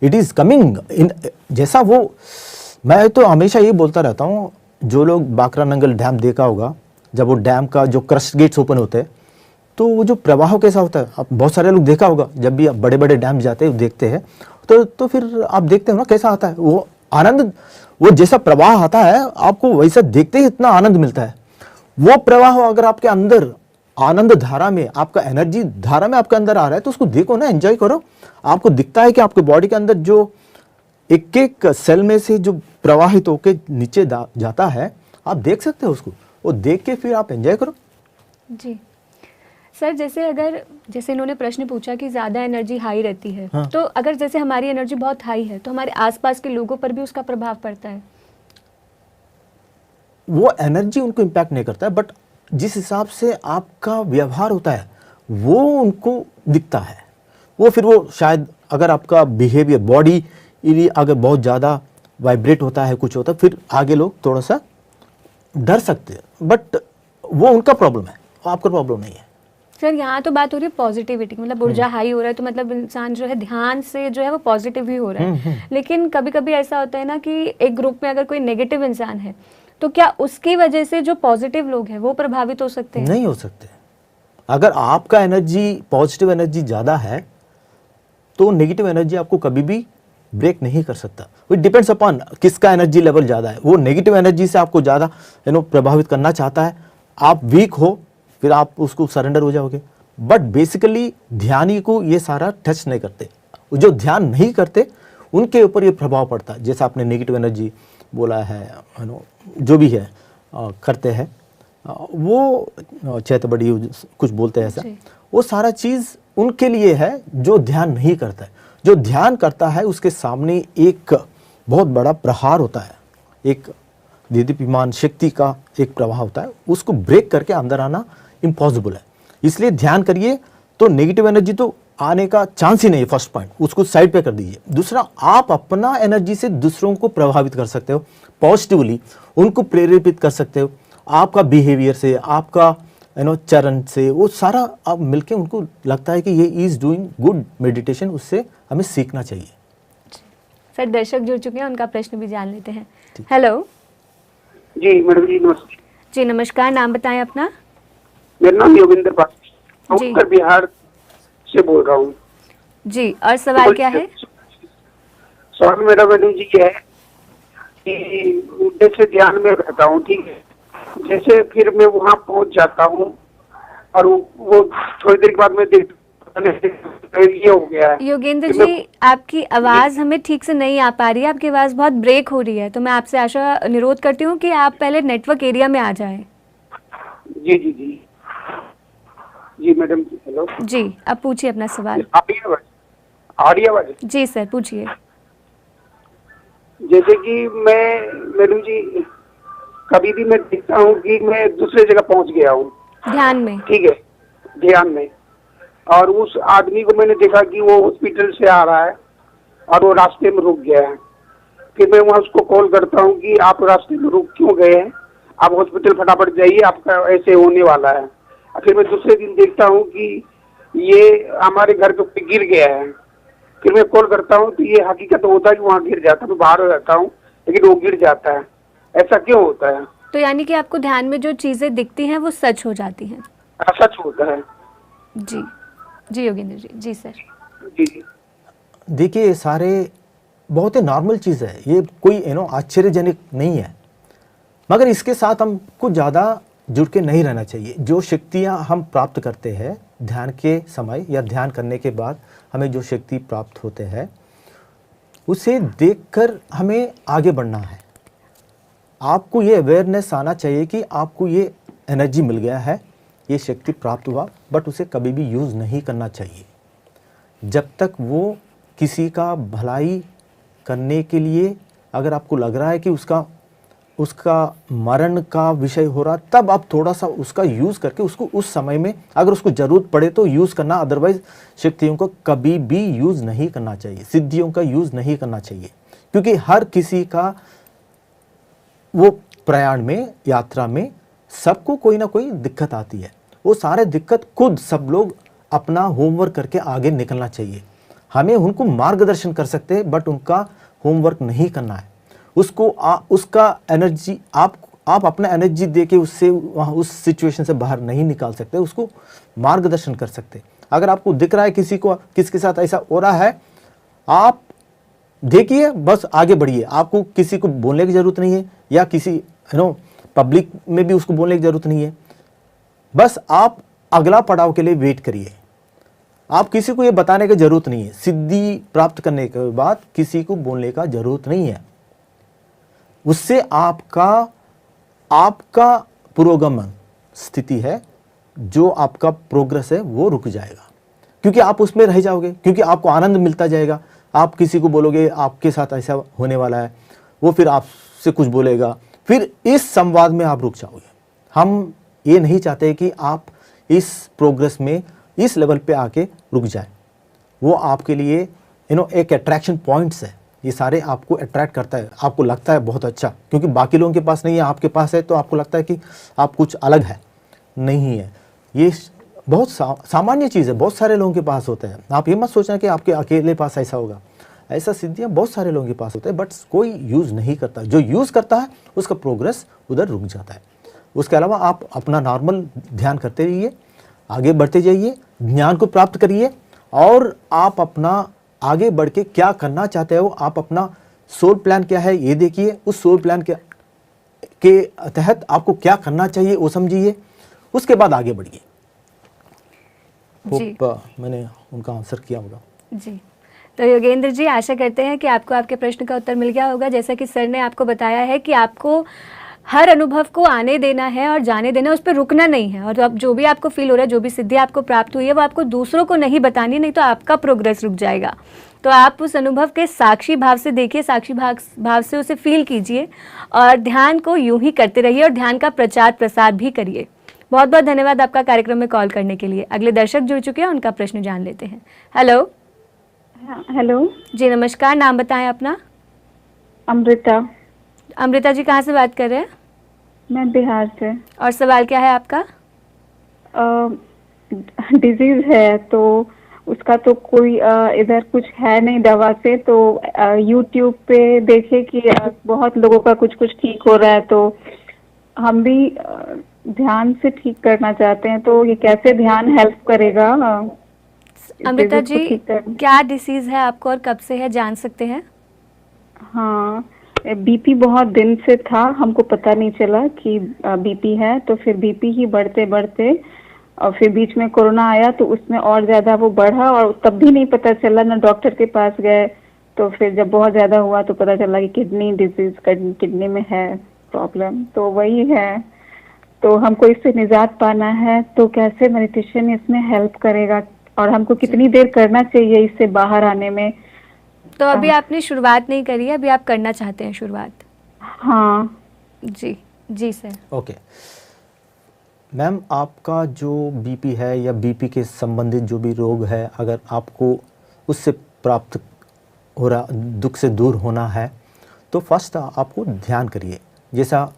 इट इज कमिंग इन। जैसा वो, मैं तो हमेशा ये बोलता रहता हूँ, जो लोग बाकरा नंगल डैम देखा होगा, जब वो डैम का जो क्रस्ट गेट्स ओपन होते हैं तो वो जो प्रवाह कैसा होता है, आप बहुत सारे लोग देखा होगा, जब भी आप बड़े बड़े डैम जाते हैं देखते हैं तो फिर आप देखते हो ना कैसा आता है वो आनंद। वो जैसा प्रवाह आता है आपको वैसा देखते ही इतना आनंद मिलता है। वो प्रवाह अगर आपके अंदर आनंद धारा में, आपका एनर्जी धारा में आपके अंदर आ रहा है तो उसको देखो ना, एंजॉय करो। आपको दिखता है कि आपके बॉडी के अंदर जो एक एक सेल में से जो प्रवाहित होकर नीचे जाता है, आप देख सकते हो उसको, वो देख के फिर आप एंजॉय करो। जी सर, जैसे इन्होंने प्रश्न पूछा कि ज़्यादा एनर्जी हाई रहती है, हाँ। तो अगर जैसे हमारी एनर्जी बहुत हाई है तो हमारे आसपास के लोगों पर भी उसका प्रभाव पड़ता है? वो एनर्जी उनको इम्पैक्ट नहीं करता है, बट जिस हिसाब से आपका व्यवहार होता है वो उनको दिखता है। वो फिर वो शायद अगर आपका बिहेवियर बॉडी अगर बहुत ज़्यादा वाइब्रेट होता है, कुछ होता है, फिर आगे लोग थोड़ा सा डर सकते हैं, बट वो उनका प्रॉब्लम है, आपका प्रॉब्लम नहीं है। सर यहाँ तो बात हो रही है पॉजिटिविटी, मतलब ऊर्जा हाई हो रहा है तो मतलब इंसान जो है ध्यान से जो है वो पॉजिटिव ही हो रहा है। लेकिन कभी कभी ऐसा होता है ना कि एक ग्रुप में अगर कोई नेगेटिव इंसान है तो क्या उसकी वजह से जो पॉजिटिव लोग हैं वो प्रभावित हो सकते हैं? नहीं हो सकते। अगर आपका एनर्जी, पॉजिटिव एनर्जी ज़्यादा है तो नेगेटिव एनर्जी आपको कभी भी ब्रेक नहीं कर सकता। इट डिपेंड्स अपॉन किसका एनर्जी लेवल ज़्यादा है। वो नेगेटिव एनर्जी से आपको ज़्यादा प्रभावित करना चाहता है, आप वीक हो फिर आप उसको सरेंडर हो जाओगे। बट बेसिकली ध्यानी को ये सारा टच नहीं करते। जो ध्यान नहीं करते उनके ऊपर ये प्रभाव पड़ता है। जैसा आपने नेगेटिव एनर्जी बोला है, जो भी है करते हैं, वो चैतबड़ी कुछ बोलते हैं ऐसा, वो सारा चीज़ उनके लिए है जो ध्यान नहीं करता है। जो ध्यान करता है उसके सामने एक बहुत बड़ा प्रहार होता है, एक दीदीप्यमान शक्ति का एक प्रवाह होता है, उसको ब्रेक करके अंदर आना इम्पॉसिबल है। इसलिए ध्यान करिए तो नेगेटिव एनर्जी तो आने का चांस ही नहीं है। फर्स्ट पॉइंट, उसको साइड पे कर दीजिए। दूसरा, आप अपना एनर्जी से दूसरों को प्रभावित कर सकते हो, पॉजिटिवली उनको प्रेरित कर सकते हो। आपका बिहेवियर से, आपका चरण से, वो सारा आप मिलके उनको लगता है कि ये इज डूइंग गुड मेडिटेशन, उससे हमें सीखना चाहिए। सर दर्शक जुड़ चुके हैं, उनका प्रश्न भी जान लेते हैं। हेलो जी मैडम जी, नमस्ते। जी नमस्कार, नाम बताएं अपना। मेरा नाम योगेंद्र पासी, जी। उत्तर बिहार से बोल रहा हूँ। जी, और सवाल क्या है? सवाल मेरा मैडम जी ये है कि जैसे ध्यान में रहता हूँ, ठीक है, जैसे फिर मैं वहाँ पहुँच जाता हूँ और वो थोड़ी देर के बाद मैं देखता हूँ ये हो गया है। योगेंद्र फिर मैं- जी, आपकी आवाज़ हमें ठीक से नहीं आ पा रही है, आपकी आवाज़ बहुत ब्रेक हो रही है, तो मैं आपसे आशा निरोध करती हूँ कि आप पहले नेटवर्क एरिया में आ जाएं। जी जी जी जी मैडम जी, हेलो, जी, अब पूछिए अपना सवाल। आ रही है आवाज? आ रही है आवाज? जी सर, पूछिए। जैसे कि मैं मैडम जी कभी भी मैं देखता हूँ कि मैं दूसरे जगह पहुँच गया हूँ, ध्यान में। ठीक है, ध्यान में, और उस आदमी को मैंने देखा कि वो हॉस्पिटल से आ रहा है और वो रास्ते में रुक गया है। फिर मैं वहाँ उसको कॉल करता हूँ कि आप रास्ते में रुक क्यों गए हैं, आप हॉस्पिटल फटाफट जाइए, आपका ऐसे होने वाला है। और फिर मैं दूसरे दिन देखता हूँ कि ये हमारे घर के ऊपर गिर गया है। फिर मैं कॉल करता हूँ तो ये हकीकत होता है कि वहाँ गिर जाता है, मैं बाहर हो जाता हूँ लेकिन वो गिर जाता है। ऐसा क्यों होता है? तो यानी कि आपको ध्यान में जो चीज़ें दिखती हैं वो सच हो जाती हैं। सच होता है? जी जी योगेंद्र जी। जी सर। जी जी। देखिए, ये सारे बहुत ही नॉर्मल चीज़ है, ये कोई आश्चर्यजनक नहीं है, मगर इसके साथ हम कुछ ज़्यादा जुड़ के नहीं रहना चाहिए। जो शक्तियाँ हम प्राप्त करते हैं ध्यान के समय या ध्यान करने के बाद हमें जो शक्ति प्राप्त होते हैं उसे देखकर हमें आगे बढ़ना है। आपको ये अवेयरनेस आना चाहिए कि आपको ये एनर्जी मिल गया है, ये शक्ति प्राप्त हुआ, बट उसे कभी भी यूज़ नहीं करना चाहिए जब तक वो किसी का भलाई करने के लिए, अगर आपको लग रहा है कि उसका मरण का विषय हो रहा, तब आप थोड़ा सा उसका यूज़ करके उसको उस समय में अगर उसको ज़रूरत पड़े तो यूज़ करना, अदरवाइज शक्तियों को कभी भी यूज़ नहीं करना चाहिए, सिद्धियों का यूज़ नहीं करना चाहिए। क्योंकि हर किसी का वो प्रयाण में, यात्रा में सबको कोई ना कोई दिक्कत आती है। वो सारे दिक्कत खुद सब लोग अपना होमवर्क करके आगे निकलना चाहिए। हमें उनको मार्गदर्शन कर सकते हैं, बट उनका होमवर्क नहीं करना है। उसको उसका एनर्जी आप अपना एनर्जी दे के उससे वहाँ उस सिचुएशन से बाहर नहीं निकाल सकते, उसको मार्गदर्शन कर सकते। अगर आपको दिख रहा है किसके साथ ऐसा हो रहा है, आप देखिए, बस आगे बढ़िए। आपको किसी को बोलने की ज़रूरत नहीं है, या किसी पब्लिक में भी उसको बोलने की ज़रूरत नहीं है। बस आप अगला पड़ाव के लिए वेट करिए। आप किसी को ये बताने की ज़रूरत नहीं है। सिद्धि प्राप्त करने के बाद किसी को बोलने का ज़रूरत नहीं है। उससे आपका पुरोगमन स्थिति है, जो आपका प्रोग्रेस है वो रुक जाएगा, क्योंकि आप उसमें रह जाओगे, क्योंकि आपको आनंद मिलता जाएगा। आप किसी को बोलोगे आपके साथ ऐसा होने वाला है, वो फिर आपसे कुछ बोलेगा, फिर इस संवाद में आप रुक जाओगे। हम ये नहीं चाहते कि आप इस प्रोग्रेस में इस लेवल पे आके रुक जाए। वो आपके लिए एक अट्रैक्शन पॉइंट्स है, ये सारे आपको अट्रैक्ट करता है। आपको लगता है बहुत अच्छा, क्योंकि बाकी लोगों के पास नहीं है, आपके पास है, तो आपको लगता है कि आप कुछ अलग है। नहीं है, ये बहुत सामान्य चीज़ है, बहुत सारे लोगों के पास होता है। आप ये मत सोचना कि आपके अकेले पास ऐसा होगा। ऐसा सिद्धियाँ बहुत सारे लोगों के पास होता है, बट कोई यूज़ नहीं करता। जो यूज़ करता है उसका प्रोग्रेस उधर रुक जाता है। उसके अलावा आप अपना नॉर्मल ध्यान करते रहिए, आगे बढ़ते जाइए, ज्ञान को प्राप्त करिए, और आप अपना आगे बढ़ के क्या करना चाहते हो, आप अपना सोल प्लान क्या है ये देखिए। उस सोल प्लान के तहत आपको क्या करना चाहिए वो समझिए, उसके बाद आगे बढ़िए। होप मैंने उनका आंसर किया होगा। जी, तो योगेंद्र जी, आशा करते हैं कि आपको आपके प्रश्न का उत्तर मिल गया होगा। जैसा कि सर ने आपको बताया है कि आपको हर अनुभव को आने देना है और जाने देना, उस पर रुकना नहीं है। और अब जो भी आपको फील हो रहा है, जो भी सिद्धि आपको प्राप्त हुई है, वो आपको दूसरों को नहीं बतानी, नहीं तो आपका प्रोग्रेस रुक जाएगा। तो आप उस अनुभव के साक्षी भाव से देखिए, साक्षी भाव से उसे फील कीजिए, और ध्यान को यूं ही करते रहिए, और ध्यान का प्रचार प्रसार भी करिए। बहुत बहुत धन्यवाद आपका कार्यक्रम में कॉल करने के लिए। अगले दर्शक जुड़ चुके हैं, उनका प्रश्न जान लेते हैं। हेलो। हेलो जी नमस्कार, नाम बताएं अपना। अमृता। अमृता जी, कहाँ से बात कर रहे हैं? मैं बिहार से। और सवाल क्या है आपका? डिजीज है, तो उसका तो कोई इधर कुछ है नहीं दवा से, तो यूट्यूब पे देखे कि बहुत लोगों का कुछ कुछ ठीक हो रहा है, तो हम भी ध्यान से ठीक करना चाहते हैं, तो ये कैसे ध्यान हेल्प करेगा अमृता disease को जी, ठीक करने? क्या डिसीज है आपको और कब से है, जान सकते हैं? हाँ, बीपी बहुत दिन से था, हमको पता नहीं चला कि बीपी है, तो फिर बीपी ही बढ़ते बढ़ते और फिर बीच में कोरोना आया तो उसमें और ज्यादा वो बढ़ा, और तब भी नहीं पता चला, ना डॉक्टर के पास गए। तो फिर जब बहुत ज्यादा हुआ तो पता चला कि किडनी डिजीज, किडनी में है प्रॉब्लम, तो वही है। तो हमको इससे निजात पाना है, तो कैसे मेडिटेशन इसमें हेल्प करेगा, और हमको कितनी देर करना चाहिए इससे बाहर आने में? तो अभी आपने शुरुआत नहीं करी है, अभी आप करना चाहते हैं शुरुआत? हाँ जी जी सर। ओके मैम, आपका जो बीपी है या बीपी के संबंधित जो भी रोग है, अगर आपको उससे प्राप्त हो रहा, दुख से दूर होना है, तो फर्स्ट आपको ध्यान करिए। जैसा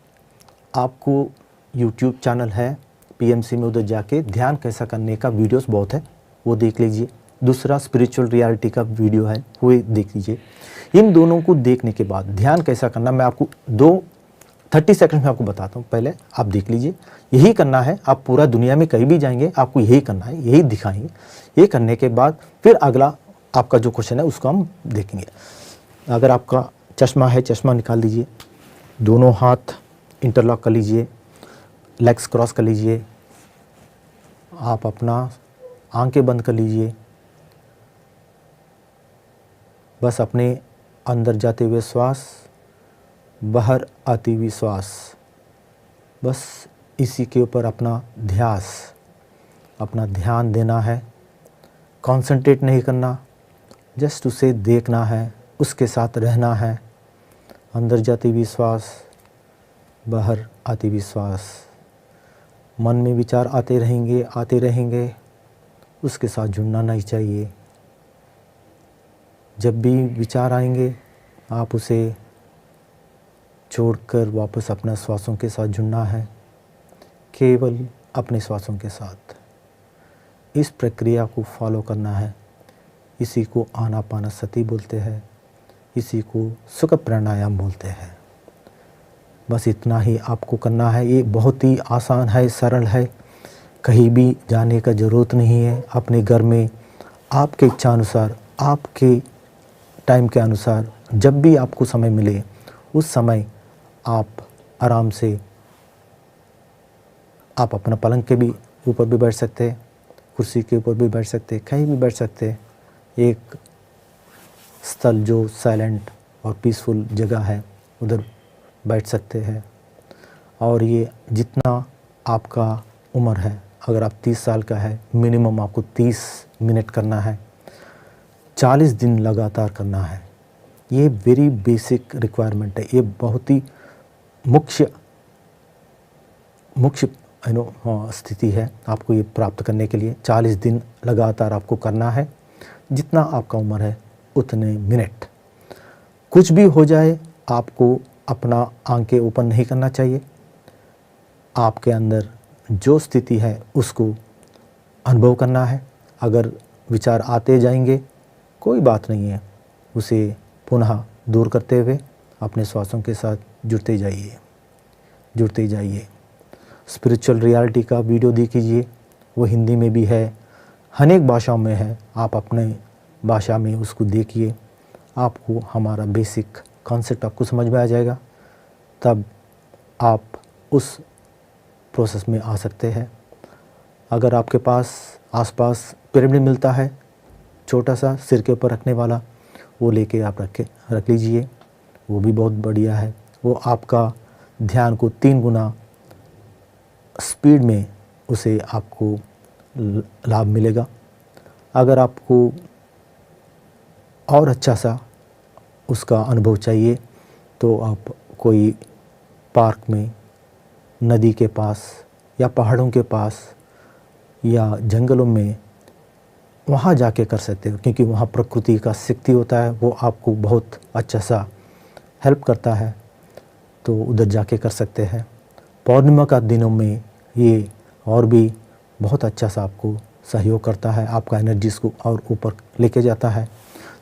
आपको यूट्यूब चैनल है पीएमसी में, उधर जाके ध्यान कैसा करने का वीडियोस बहुत है, वो देख लीजिए। दूसरा स्पिरिचुअल रियलिटी का वीडियो है, वो देख लीजिए। इन दोनों को देखने के बाद ध्यान कैसा करना मैं आपको 30 सेकंड में आपको बताता हूँ। पहले आप देख लीजिए, यही करना है। आप पूरा दुनिया में कहीं भी जाएंगे आपको यही करना है, यही दिखाएंगे। ये करने के बाद फिर अगला आपका जो क्वेश्चन है उसको हम देखेंगे। अगर आपका चश्मा है, चश्मा निकाल दीजिए, दोनों हाथ इंटरलॉक कर लीजिए, लेग्स क्रॉस कर लीजिए, आप अपना आंखें बंद कर लीजिए। बस अपने अंदर जाते हुए श्वास, बाहर आती हुई श्वास, बस इसी के ऊपर अपना ध्यान देना है। कंसंट्रेट नहीं करना, जस्ट उसे देखना है, उसके साथ रहना है। अंदर जाती हुई श्वास, बाहर आती हुई श्वास। मन में विचार आते रहेंगे, उसके साथ जुड़ना नहीं चाहिए। जब भी विचार आएंगे आप उसे छोड़कर वापस अपना श्वासों के साथ जुड़ना है, केवल अपने श्वासों के साथ। इस प्रक्रिया को फॉलो करना है। इसी को आनापानसति बोलते हैं, इसी को सुख प्राणायाम बोलते हैं। बस इतना ही आपको करना है। ये बहुत ही आसान है, सरल है, कहीं भी जाने का ज़रूरत नहीं है। अपने घर में आपके इच्छा अनुसार, आपके टाइम के अनुसार, जब भी आपको समय मिले उस समय आप आराम से आप अपना पलंग के भी ऊपर भी बैठ सकते हैं, कुर्सी के ऊपर भी बैठ सकते हैं, कहीं भी बैठ सकते हैं। एक स्थल जो साइलेंट और पीसफुल जगह है उधर बैठ सकते हैं। और ये जितना आपका उम्र है, अगर आप 30 साल का है, मिनिमम आपको 30 मिनट करना है, 40 दिन लगातार करना है। ये वेरी बेसिक रिक्वायरमेंट है। ये बहुत ही मुख्य स्थिति है आपको ये प्राप्त करने के लिए। 40 दिन लगातार आपको करना है, जितना आपका उम्र है उतने मिनट। कुछ भी हो जाए आपको अपना आंखें ओपन नहीं करना चाहिए। आपके अंदर जो स्थिति है उसको अनुभव करना है। अगर विचार आते जाएंगे कोई बात नहीं है, उसे पुनः दूर करते हुए अपने श्वासों के साथ जुड़ते जाइए। स्पिरिचुअल रियलिटी का वीडियो देखिए, वो हिंदी में भी है, अनेक भाषाओं में है। आप अपने भाषा में उसको देखिए, आपको हमारा बेसिक कॉन्सेप्ट आपको समझ में आ जाएगा। तब आप उस प्रोसेस में आ सकते हैं। अगर आपके पास आसपास पिरामिड मिलता है, छोटा सा सिर के ऊपर रखने वाला, वो लेके आप रख लीजिए, वो भी बहुत बढ़िया है। वो आपका ध्यान को 3 गुना स्पीड में उसे आपको लाभ मिलेगा। अगर आपको और अच्छा सा उसका अनुभव चाहिए तो आप कोई पार्क में, नदी के पास या पहाड़ों के पास या जंगलों में वहाँ जाके कर सकते हो, क्योंकि वहाँ प्रकृति का शक्ति होता है, वो आपको बहुत अच्छा सा हेल्प करता है। तो उधर जाके कर सकते हैं। पौर्णिमा का दिनों में ये और भी बहुत अच्छा सा आपको सहयोग करता है, आपका एनर्जीज को और ऊपर लेके जाता है।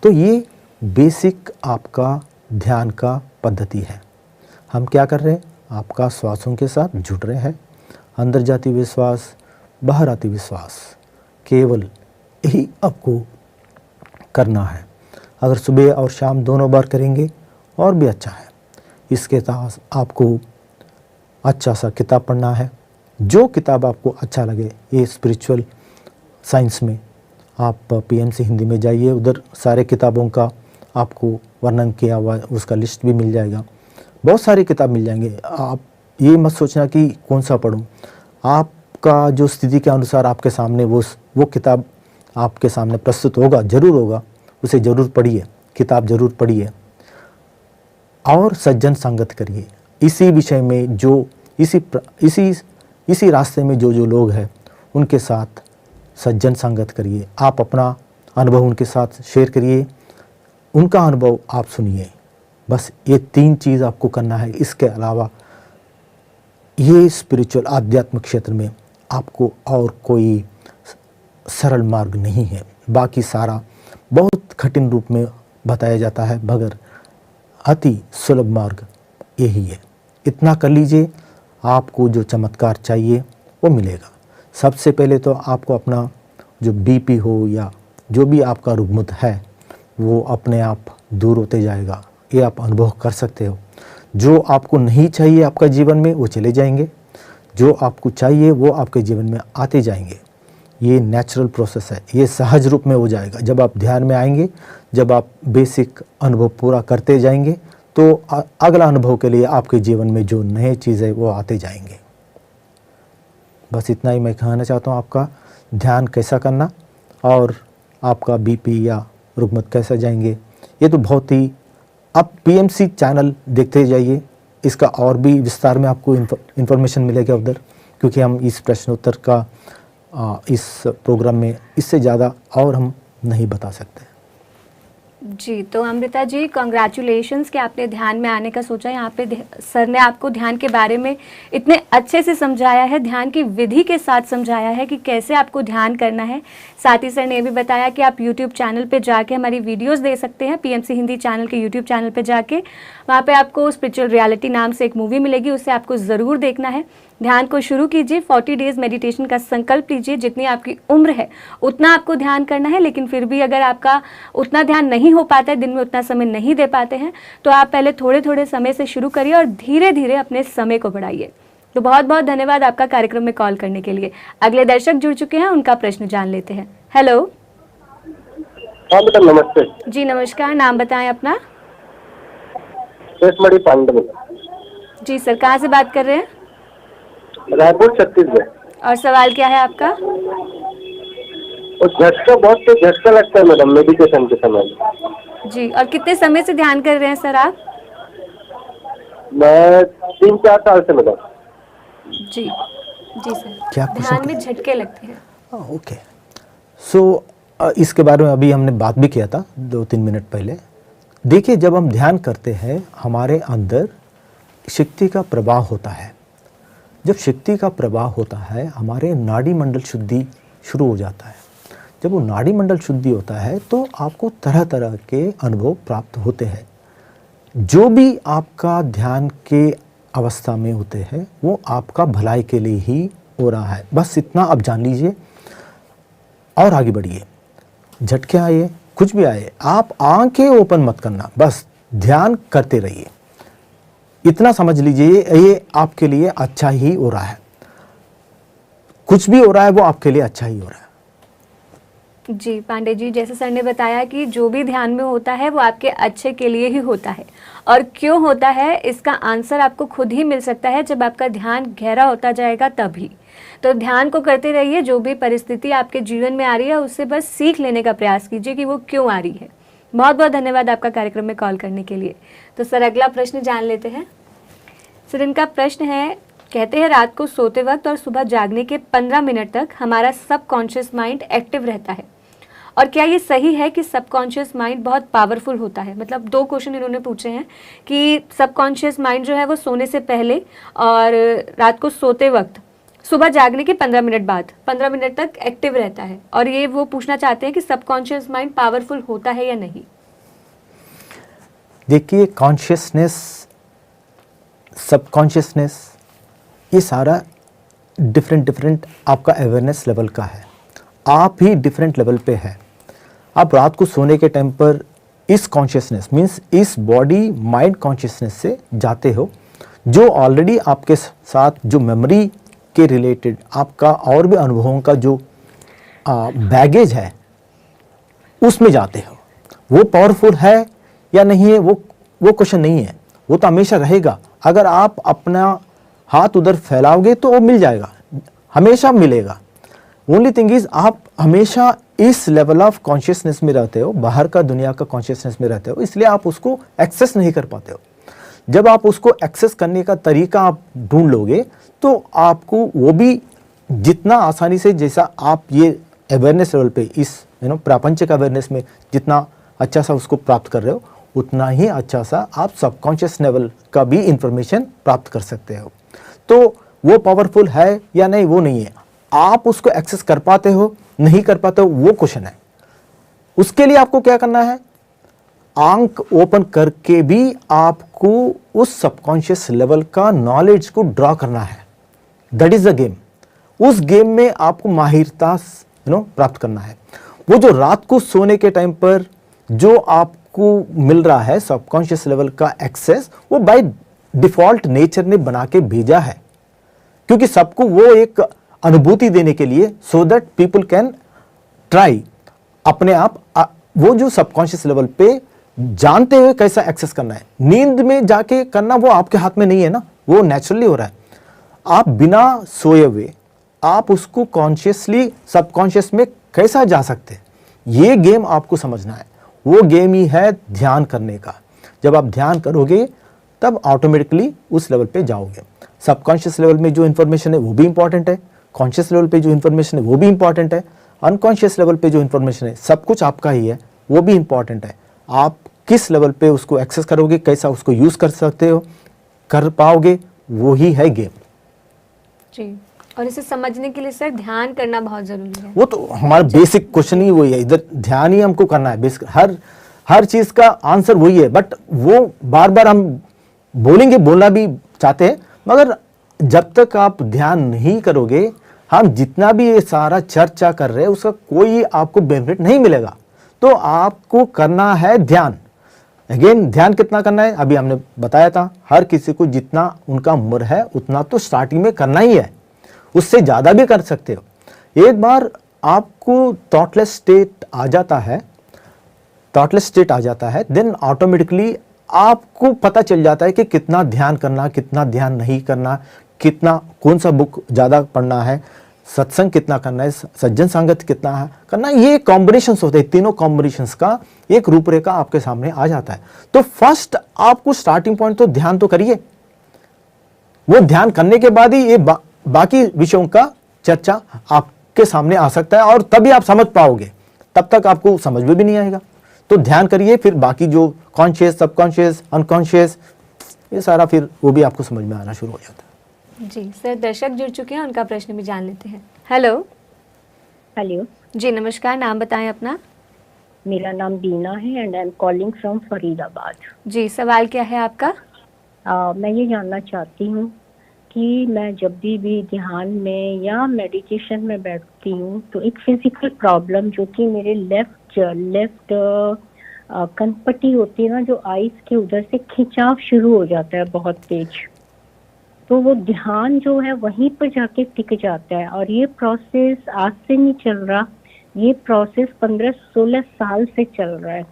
तो ये बेसिक आपका ध्यान का पद्धति है। हम क्या कर रहे हैं, आपका श्वासों के साथ जुड़ रहे हैं, अंदर जाती विश्वास, बाहर आती विश्वास, केवल यही आपको करना है। अगर सुबह और शाम दोनों बार करेंगे और भी अच्छा है। इसके साथ आपको अच्छा सा किताब पढ़ना है, जो किताब आपको अच्छा लगे। ये स्पिरिचुअल साइंस में आप पीएमसी हिंदी में जाइए, उधर सारे किताबों का आपको वर्णन किया हुआ उसका लिस्ट भी मिल जाएगा। बहुत सारी किताब मिल जाएंगे। आप ये मत सोचना कि कौन सा पढूं, आपका जो स्थिति के अनुसार आपके सामने वो किताब आपके सामने प्रस्तुत होगा, ज़रूर होगा, उसे ज़रूर पढ़िए, किताब ज़रूर पढ़िए और सज्जन संगत करिए। इसी विषय में जो इसी रास्ते में जो लोग हैं उनके साथ सज्जन संगत करिए। आप अपना अनुभव उनके साथ शेयर करिए, उनका अनुभव आप सुनिए। बस ये 3 चीज़ आपको करना है। इसके अलावा ये स्पिरिचुअल आध्यात्मिक क्षेत्र में आपको और कोई सरल मार्ग नहीं है। बाकी सारा बहुत कठिन रूप में बताया जाता है, मगर अति सुलभ मार्ग यही है। इतना कर लीजिए, आपको जो चमत्कार चाहिए वो मिलेगा। सबसे पहले तो आपको अपना जो बीपी हो या जो भी आपका रुग्मत है वो अपने आप दूर होते जाएगा। ये आप अनुभव कर सकते हो। जो आपको नहीं चाहिए आपका जीवन में वो चले जाएंगे, जो आपको चाहिए वो आपके जीवन में आते जाएंगे। ये नेचुरल प्रोसेस है, ये सहज रूप में हो जाएगा। जब आप ध्यान में आएंगे, जब आप बेसिक अनुभव पूरा करते जाएंगे तो अगला अनुभव के लिए आपके जीवन में जो नए चीज़ है वो आते जाएंगे। बस इतना ही मैं कहना चाहता हूँ। आपका ध्यान कैसा करना और आपका बीपी या रुग्मत कैसा जाएंगे, ये तो बहुत ही, आप पीएमसी चैनल देखते जाइए। इसका और भी विस्तार में आपको इन्फॉर्मेशन मिलेगा उधर, क्योंकि हम इस प्रश्नोत्तर का इस प्रोग्राम में इससे ज़्यादा और हम नहीं बता सकते। जी, तो अमृता जी, कॉन्ग्रेचुलेशंस कि आपने ध्यान में आने का सोचा। यहाँ पे सर ने आपको ध्यान के बारे में इतने अच्छे से समझाया है, ध्यान की विधि के साथ समझाया है कि कैसे आपको ध्यान करना है। साथ ही सर ने ये भी बताया कि आप यूट्यूब चैनल पे जाके हमारी वीडियोस देख सकते हैं। पीएमसी हिंदी चैनल के यूट्यूब चैनल पे जाके वहाँ पे आपको स्पिरिचुअल रियलिटी नाम से एक मूवी मिलेगी, उसे आपको ज़रूर देखना है। ध्यान को शुरू कीजिए, 40 डेज मेडिटेशन का संकल्प लीजिए। जितनी आपकी उम्र है उतना आपको ध्यान करना है, लेकिन फिर भी अगर आपका उतना ध्यान नहीं हो पाता है, दिन में उतना समय नहीं दे पाते हैं, तो आप पहले थोड़े थोड़े समय से शुरू करिए और धीरे धीरे अपने समय को बढ़ाइए। तो बहुत बहुत धन्यवाद आपका कार्यक्रम में कॉल करने के लिए। अगले दर्शक जुड़ चुके हैं, उनका प्रश्न जान लेते हैं। हेलो। हाँ बेटा, नमस्ते। जी नमस्कार, नाम बताएं अपना। शेषमणि पांडे। जी सर, कहाँ से बात कर रहे हैं? रायपुर, छत्तीसगढ़। और सवाल क्या है आपका? और झटका, बहुत तो झटका लगता है मैडम मेडिटेशन के समय। जी, और कितने समय से ध्यान कर रहे हैं सर आप? मैं 3-4 साल से मैडम। जी जी सर, क्या ध्यान में झटके लगते हैं। ओके, सो इसके बारे में अभी हमने बात भी किया था 2-3 मिनट पहले। देखिए, जब हम ध्यान करते हैं हमारे अंदर शक्ति का प्रवाह होता है। जब शक्ति का प्रवाह होता है, हमारे नाड़ी मंडल शुद्धि शुरू हो जाता है। जब वो नाड़ी मंडल शुद्धि होता है तो आपको तरह तरह के अनुभव प्राप्त होते हैं। जो भी आपका ध्यान के अवस्था में होते हैं वो आपका भलाई के लिए ही हो रहा है। बस इतना आप जान लीजिए और आगे बढ़िए। झटके आए, कुछ भी आए, आप आंखें ओपन मत करना, बस ध्यान करते रहिए। इतना समझ लीजिए ये आपके लिए अच्छा ही हो रहा है। कुछ भी हो रहा है वो आपके लिए अच्छा ही हो रहा है। जी पांडे जी, जैसे सर ने बताया कि जो भी ध्यान में होता है वो आपके अच्छे के लिए ही होता है। और क्यों होता है इसका आंसर आपको खुद ही मिल सकता है जब आपका ध्यान गहरा होता जाएगा तभी। तो ध्यान को करते रहिए। जो भी परिस्थिति आपके जीवन में आ रही है उससे बस सीख लेने का प्रयास कीजिए कि वो क्यों आ रही है। बहुत बहुत धन्यवाद आपका कार्यक्रम में कॉल करने के लिए। तो सर अगला प्रश्न जान लेते हैं। सर इनका प्रश्न है, कहते हैं रात को सोते वक्त और सुबह जागने के 15 मिनट तक हमारा सबकॉन्शियस माइंड एक्टिव रहता है, और क्या ये सही है कि सबकॉन्शियस माइंड बहुत पावरफुल होता है? मतलब 2 क्वेश्चन इन्होंने पूछे हैं कि सबकॉन्शियस माइंड जो है वो सोने से पहले और रात को सोते वक्त सुबह जागने के 15 मिनट बाद 15 मिनट तक एक्टिव रहता है, और ये वो पूछना चाहते हैं कि सबकॉन्शियस माइंड पावरफुल होता है या नहीं। देखिए, कॉन्शियसनेस, सबकॉन्शियसनेस, ये सारा डिफरेंट डिफरेंट आपका अवेयरनेस लेवल का है, आप ही डिफरेंट लेवल पे है। आप रात को सोने के टाइम पर इस कॉन्शियसनेस मीन्स इस बॉडी माइंड कॉन्शियसनेस से जाते हो, जो ऑलरेडी आपके साथ जो मेमोरी के रिलेटेड आपका और भी अनुभवों का जो बैगेज है उसमें जाते हो। वो पावरफुल है या नहीं है वो क्वेश्चन नहीं है, वो तो हमेशा रहेगा। अगर आप अपना हाथ उधर फैलाओगे तो वो मिल जाएगा, हमेशा मिलेगा। ओनली थिंग इज आप हमेशा इस लेवल ऑफ कॉन्शियसनेस में रहते हो, बाहर का दुनिया का कॉन्शियसनेस में रहते हो, इसलिए आप उसको एक्सेस नहीं कर पाते हो। जब आप उसको एक्सेस करने का तरीका आप ढूंढ लोगे तो आपको वो भी जितना आसानी से, जैसा आप ये अवेयरनेस लेवल पे इस प्रापंचिक अवेयरनेस में जितना अच्छा सा उसको प्राप्त कर रहे हो, उतना ही अच्छा सा आप सबकॉन्शियस लेवल का भी इंफॉर्मेशन प्राप्त कर सकते हो। तो वो पावरफुल है या नहीं वो नहीं है, आप उसको एक्सेस कर पाते हो नहीं कर पाते हो वो क्वेश्चन है। उसके लिए आपको क्या करना है, आंख ओपन करके भी आपको उस सबकॉन्शियस लेवल का नॉलेज को ड्रॉ करना है। That is the game. उस गेम में आपको माहिरता प्राप्त करना है। वो जो रात को सोने के टाइम पर जो आपको मिल रहा है सबकॉन्शियस लेवल का एक्सेस, वो बाय डिफॉल्ट नेचर ने बना के भेजा है, क्योंकि सबको वो एक अनुभूति देने के लिए, so that people can try अपने आप वो जो सबकॉन्शियस लेवल पे जानते हुए कैसा एक्सेस करना है। नींद में जाके करना वो आपके हाथ में नहीं है ना, वो नेचुरली हो रहा है। आप बिना सोए हुए आप उसको कॉन्शियसली सबकॉन्शियस में कैसा जा सकते हैं, ये गेम आपको समझना है। वो गेम ही है ध्यान करने का। जब आप ध्यान करोगे तब ऑटोमेटिकली उस लेवल पे जाओगे। सबकॉन्शियस लेवल में जो इन्फॉर्मेशन है वो भी इंपॉर्टेंट है, कॉन्शियस लेवल पे जो इन्फॉर्मेशन है वो भी इंपॉर्टेंट है, अनकॉन्शियस लेवल पे जो इन्फॉर्मेशन है सब कुछ आपका ही है, वो भी इंपॉर्टेंट है। आप किस लेवल पे उसको एक्सेस करोगे, कैसा उसको यूज कर सकते हो, कर पाओगे, वो ही है गेम जी। और इसे समझने के लिए सर ध्यान करना बहुत जरूरी है। वो तो हमारा बेसिक क्वेश्चन ही वही है, इधर ध्यान ही हमको करना है। बेसिक हर चीज का आंसर वही है, बट वो बार बार हम बोलेंगे, बोलना भी चाहते हैं, मगर जब तक आप ध्यान नहीं करोगे, हम जितना भी ये सारा चर्चा कर रहे हैं उसका कोई आपको बेनिफिट नहीं मिलेगा। तो आपको करना है ध्यान। अगेन ध्यान कितना करना है, अभी हमने बताया था, हर किसी को जितना उनका उम्र है उतना तो स्टार्टिंग में करना ही है, उससे ज़्यादा भी कर सकते हो। एक बार आपको थॉटलेस स्टेट आ जाता है, देन ऑटोमेटिकली आपको पता चल जाता है कि कितना ध्यान करना, कितना ध्यान नहीं करना, कितना कौन सा बुक ज़्यादा पढ़ना है, सत्संग कितना करना है, सज्जन संगत कितना है करना। ये कॉम्बिनेशंस होते हैं, तीनों कॉम्बिनेशंस का एक रूपरेखा आपके सामने आ जाता है। तो फर्स्ट आपको स्टार्टिंग पॉइंट तो ध्यान तो करिए, वो ध्यान करने के बाद ही ये बाकी विषयों का चर्चा आपके सामने आ सकता है, और तभी आप समझ पाओगे, तब तक आपको समझ में भी नहीं आएगा। तो ध्यान करिए, फिर बाकी जो कॉन्शियस, सबकॉन्शियस, अनकॉन्शियस, ये सारा फिर वो भी आपको समझ में आना शुरू हो जाता है। जी सर, दर्शक जुड़ चुके हैं, उनका प्रश्न भी जान लेते हैं। हेलो हेलो जी, नमस्कार, नाम बताएं अपना। मेरा नाम दीना है and I am calling from Faridabad. जी, सवाल क्या है आपका? मैं ये जानना चाहती हूँ कि मैं जब भी ध्यान में या मेडिटेशन में बैठती हूँ तो एक फिजिकल प्रॉब्लम जो कि मेरे लेफ्ट कनपट्टी होती है ना, जो आईज के उधर से खिंचाव शुरू हो जाता है बहुत तेज, तो वो ध्यान जो है वहीं पर जाके टिक जाता है। और ये प्रोसेस आज से नहीं चल रहा, ये प्रोसेस 15-16 साल से चल रहा है।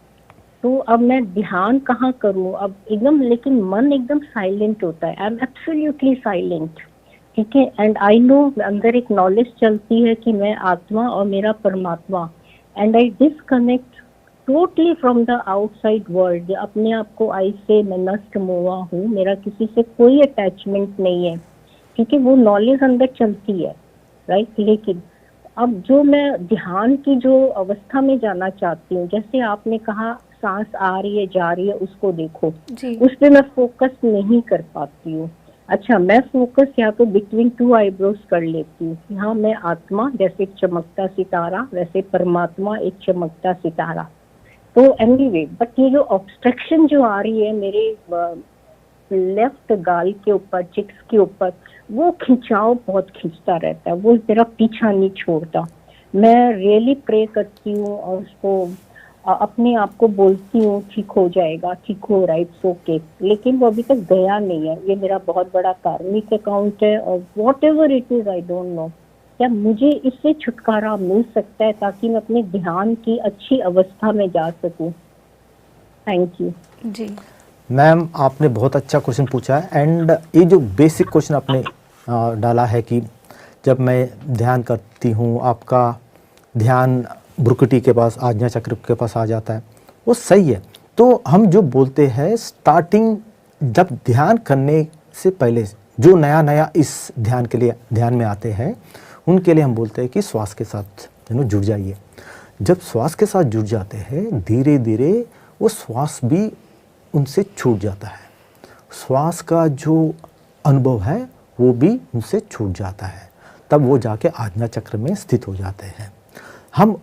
तो अब मैं ध्यान कहाँ करूँ अब एकदम, लेकिन मन एकदम साइलेंट होता है, आई एम एब्सोल्युटली साइलेंट, ठीक है। एंड आई नो, अंदर एक नॉलेज चलती है कि मैं आत्मा और मेरा परमात्मा, and I disconnect totally from the outside world. अपने आप को आई से मैं नष्ट मुआ हूँ, मेरा किसी से कोई अटैचमेंट नहीं है, ठीक है। वो नॉलेज अंदर चलती है, राइट। लेकिन अब जो मैं ध्यान की जो अवस्था में जाना चाहती हूँ, जैसे आपने कहा सांस आ रही है जा रही है उसको देखो, उस पर मैं फोकस नहीं कर पाती हूँ। अच्छा, मैं फोकस या तो बिटवीन 2 आईब्रोज कर लेती हूँ कि हाँ मैं आत्मा जैसे एक चमकता सितारा, वैसे परमात्मा एक चमकता सितारा। तो एनीवे, बट ये जो ऑब्स्ट्रक्शन जो आ रही है मेरे लेफ्ट गाल के ऊपर, चिक्स के ऊपर वो खिंचाव बहुत खींचता रहता है, वो मेरा पीछा नहीं छोड़ता। मैं रियली प्रे करती हूँ और उसको अपने आप को बोलती हूँ ठीक हो जाएगा, ठीक हो रहा है, इट्स ओके, लेकिन वो अभी तक गया नहीं है। ये मेरा बहुत बड़ा कार्मिक अकाउंट है और what ever it is, I don't know, क्या मुझे इससे छुटकारा मिल सकता है ताकि मैं अपने ध्यान की अच्छी अवस्था में जा सकूं? Thank you. जी मैम, आपने बहुत अच्छा क्वेश्चन पूछा है। एंड ये जो बेसिक क्वेश्चन आपने डाला है कि जब मैं ध्यान करती हूँ आपका ध्यान भ्रुकुटी के पास, आज्ञा चक्र के पास आ जाता है, वो सही है। तो हम जो बोलते हैं स्टार्टिंग, जब ध्यान करने से पहले जो नया नया इस ध्यान के लिए ध्यान में आते हैं उनके लिए हम बोलते हैं कि श्वास के साथ जुड़ जाइए। जब श्वास के साथ जुड़ जाते हैं धीरे धीरे वो श्वास भी उनसे छूट जाता है, श्वास का जो अनुभव है वो भी उनसे छूट जाता है, तब वो जाके आज्ञा चक्र में स्थित हो जाते हैं। हम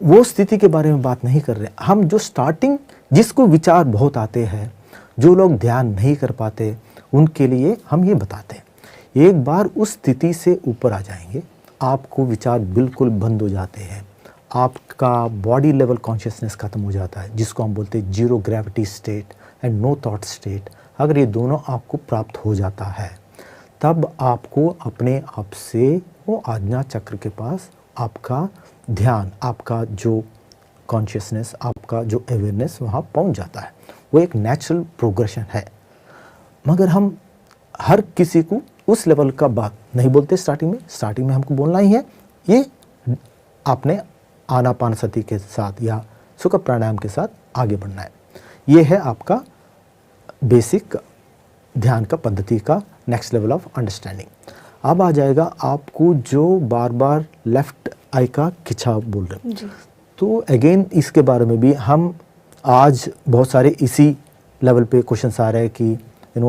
वो स्थिति के बारे में बात नहीं कर रहे, हम जो स्टार्टिंग, जिसको विचार बहुत आते हैं, जो लोग ध्यान नहीं कर पाते उनके लिए हम ये बताते हैं। एक बार उस स्थिति से ऊपर आ जाएंगे, आपको विचार बिल्कुल बंद हो जाते हैं, आपका बॉडी लेवल कॉन्शियसनेस खत्म हो जाता है, जिसको हम बोलते हैं zero gravity state and no thought state. अगर ये दोनों आपको प्राप्त हो जाता है तब आपको अपने आप से वो आज्ञा चक्र के पास आपका ध्यान, आपका जो कॉन्शियसनेस, आपका जो अवेयरनेस वहाँ पहुँच जाता है। वो एक नेचुरल प्रोग्रेशन है। मगर हम हर किसी को उस लेवल का बात नहीं बोलते स्टार्टिंग में हमको बोलना ही है ये आपने आनापानसति के साथ या सुख प्राणायाम के साथ आगे बढ़ना है। ये है आपका बेसिक ध्यान का पद्धति का नेक्स्ट लेवल ऑफ अंडरस्टैंडिंग। अब आ जाएगा आपको जो बार बार लेफ्ट आई का खिंचाव बोल रहे हैं, तो अगेन इसके बारे में भी हम आज बहुत सारे इसी लेवल पे क्वेश्चंस आ रहे हैं कि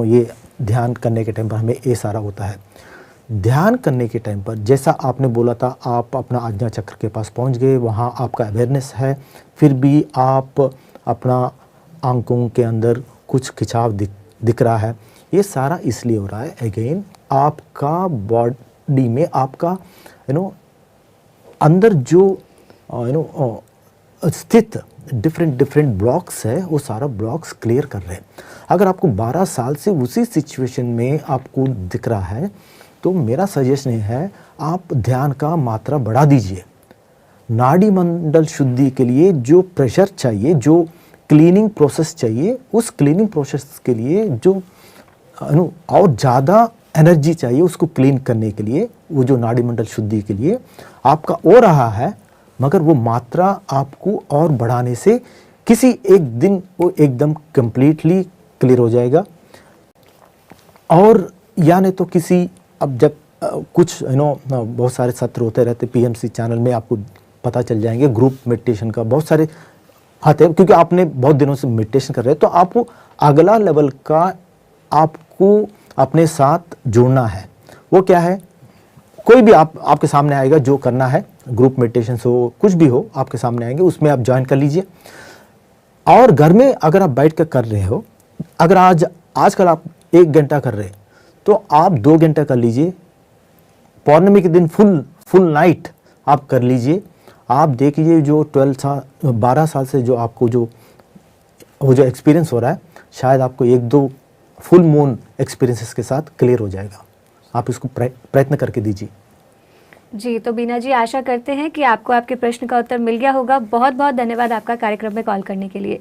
ये ध्यान करने के टाइम पर हमें ये सारा होता है। ध्यान करने के टाइम पर जैसा आपने बोला था, आप अपना आज्ञा चक्र के पास पहुंच गए, वहाँ आपका अवेयरनेस है, फिर भी आप अपना आंखों के अंदर कुछ खिंचाव दिख रहा है। ये सारा इसलिए हो रहा है, अगेन आपका बॉडी में आपका अंदर जो स्थित डिफरेंट ब्लॉक्स है, वो सारा ब्लॉक्स क्लियर कर रहे हैं। अगर आपको 12 साल से उसी सिचुएशन में आपको दिख रहा है तो मेरा सजेशन है आप ध्यान का मात्रा बढ़ा दीजिए। नाड़ी मंडल शुद्धि के लिए जो प्रेशर चाहिए, जो क्लीनिंग प्रोसेस चाहिए, उस क्लीनिंग प्रोसेस के लिए जो और ज़्यादा एनर्जी चाहिए उसको क्लीन करने के लिए, वो जो नाड़ी मंडल शुद्धि के लिए आपका हो रहा है, मगर वो मात्रा आपको और बढ़ाने से किसी एक दिन वो एकदम कंप्लीटली क्लियर हो जाएगा। और या नहीं तो किसी, अब जब कुछ बहुत सारे सत्र होते रहते पीएमसी चैनल में, आपको पता चल जाएंगे ग्रुप मेडिटेशन का बहुत सारे आते हैं, क्योंकि आपने बहुत दिनों से मेडिटेशन कर रहे हैं तो आपको अगला लेवल का आपको अपने साथ जोड़ना है। वो क्या है, कोई भी आपके सामने आएगा, जो करना है ग्रुप मेडिटेशन हो कुछ भी हो आपके सामने आएंगे, उसमें आप ज्वाइन कर लीजिए। और घर में अगर आप बैठ कर कर रहे हो, अगर आजकल आप 1 घंटा कर रहे हैं तो आप 2 घंटा कर लीजिए। पौर्णमी के दिन फुल नाइट आप कर लीजिए। आप देखिए जो 12 साल से जो आपको जो एक्सपीरियंस हो रहा है, शायद आपको 1-2 फुल मून एक्सपीरियंसेस के साथ क्लियर हो जाएगा। आप इसको प्रयत्न करके दीजिए। जी, तो बीना जी आशा करते हैं कि आपको आपके प्रश्न का उत्तर मिल गया होगा। बहुत बहुत धन्यवाद आपका कार्यक्रम में कॉल करने के लिए।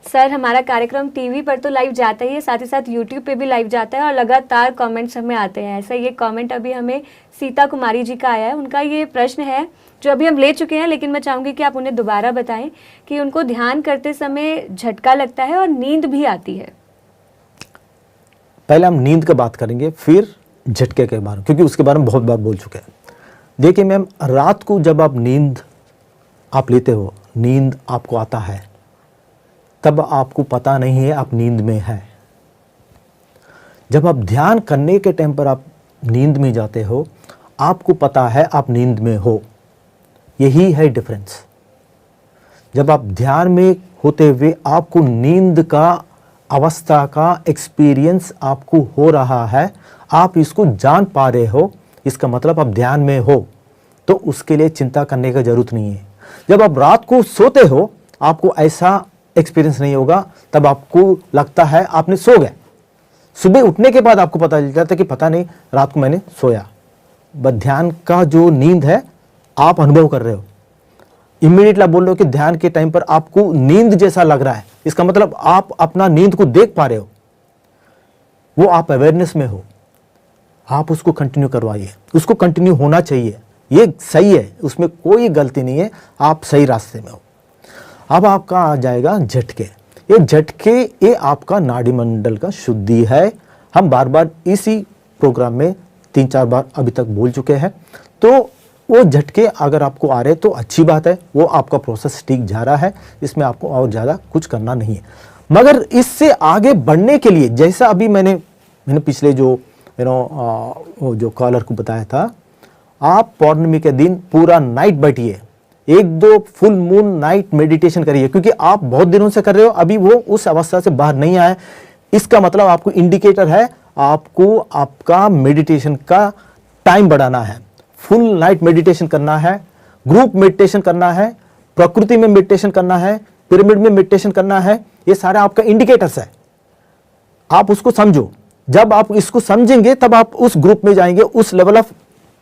सर, हमारा कार्यक्रम टीवी पर तो लाइव जाता ही है, साथ ही साथ यूट्यूब पे भी लाइव जाता है और लगातार कमेंट्स हमें आते हैं। ऐसा ये कमेंट अभी हमें सीता कुमारी जी का आया है। उनका ये प्रश्न है जो अभी हम ले चुके हैं, लेकिन मैं चाहूँगी कि आप उन्हें दोबारा बताएं कि उनको ध्यान करते समय झटका लगता है और नींद भी आती है। पहले हम नींद की बात करेंगे, फिर झटके के बारे में, क्योंकि उसके बारे में बहुत बार बोल चुके हैं। देखिए मैम, रात को जब आप नींद लेते हो, नींद आपको आता है, तब आपको पता नहीं है आप नींद में हैं। जब आप ध्यान करने के टाइम पर आप नींद में जाते हो, आपको पता है आप नींद में हो। यही है डिफरेंस। जब आप ध्यान में होते हुए आपको नींद का अवस्था का एक्सपीरियंस आपको हो रहा है, आप इसको जान पा रहे हो, इसका मतलब आप ध्यान में हो, तो उसके लिए चिंता करने की जरूरत नहीं है। जब आप रात को सोते हो आपको ऐसा एक्सपीरियंस नहीं होगा, तब आपको लगता है आपने सो गए। सुबह उठने के बाद आपको पता चल जाता है कि पता नहीं रात को मैंने सोया। बस ध्यान का जो नींद है आप अनुभव कर रहे हो। इमीडिएटली आप बोल रहे हो कि ध्यान के टाइम पर आपको नींद जैसा लग रहा है, इसका मतलब आप अपना नींद को देख पा रहे हो, वो आप अवेयरनेस में हो। आप उसको कंटिन्यू करवाइए, उसको कंटिन्यू होना चाहिए, ये सही है, उसमें कोई गलती नहीं है, आप सही रास्ते में हो। अब आपका आ जाएगा झटके। ये झटके ये आपका नाड़ी मंडल का शुद्धि है। हम बार बार इसी प्रोग्राम में 3-4 बार अभी तक बोल चुके हैं। तो वो झटके अगर आपको आ रहे तो अच्छी बात है, वो आपका प्रोसेस ठीक जा रहा है, इसमें आपको और ज़्यादा कुछ करना नहीं है। मगर इससे आगे बढ़ने के लिए, जैसा अभी मैंने पिछले जो वो जो कॉलर को बताया था, आप पौर्णमी के दिन पूरा नाइट बैठिए, 1-2 फुल मून नाइट मेडिटेशन करिए, क्योंकि आप बहुत दिनों से कर रहे हो, अभी वो उस अवस्था से बाहर नहीं आए। इसका मतलब आपको इंडिकेटर है, आपको आपका मेडिटेशन का टाइम बढ़ाना है, फुल नाइट मेडिटेशन करना है, ग्रुप मेडिटेशन करना है, प्रकृति में मेडिटेशन करना है, पिरामिड में मेडिटेशन करना है। ये सारे आपका इंडिकेटर्स है, आप उसको समझो। जब आप इसको समझेंगे तब आप उस ग्रुप में जाएंगे, उस लेवल ऑफ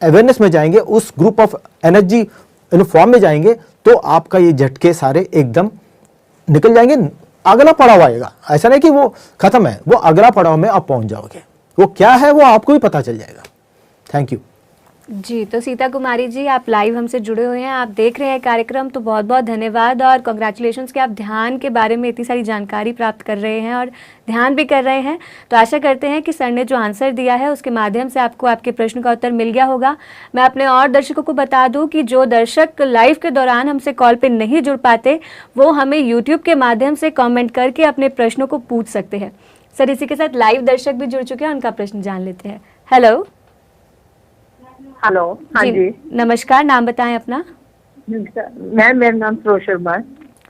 अवेयरनेस में जाएंगे, उस ग्रुप ऑफ एनर्जी फॉर्म में जाएंगे, तो आपका ये झटके सारे एकदम निकल जाएंगे। अगला पड़ाव आएगा, ऐसा नहीं कि वो खत्म है, वो अगला पड़ाव में आप पहुंच जाओगे। वो क्या है वो आपको भी पता चल जाएगा। थैंक यू जी। तो सीता कुमारी जी, आप लाइव हमसे जुड़े हुए हैं, आप देख रहे हैं कार्यक्रम, तो बहुत बहुत धन्यवाद और कॉन्ग्रेचुलेशंस कि आप ध्यान के बारे में इतनी सारी जानकारी प्राप्त कर रहे हैं और ध्यान भी कर रहे हैं। तो आशा करते हैं कि सर ने जो आंसर दिया है उसके माध्यम से आपको आपके प्रश्न का उत्तर मिल गया होगा। मैं अपने और दर्शकों को बता दूं कि जो दर्शक लाइव के दौरान हमसे कॉल पर नहीं जुड़ पाते, वो हमें यूट्यूब के माध्यम से कॉमेंट करके अपने प्रश्नों को पूछ सकते हैं। सर, इसी के साथ लाइव दर्शक भी जुड़ चुके हैं, उनका प्रश्न जान लेते हैं। हेलो हेलो, हाँ जी, नमस्कार, नाम बताएं अपना। मैम मेरा नाम फिरोज शर्मा है।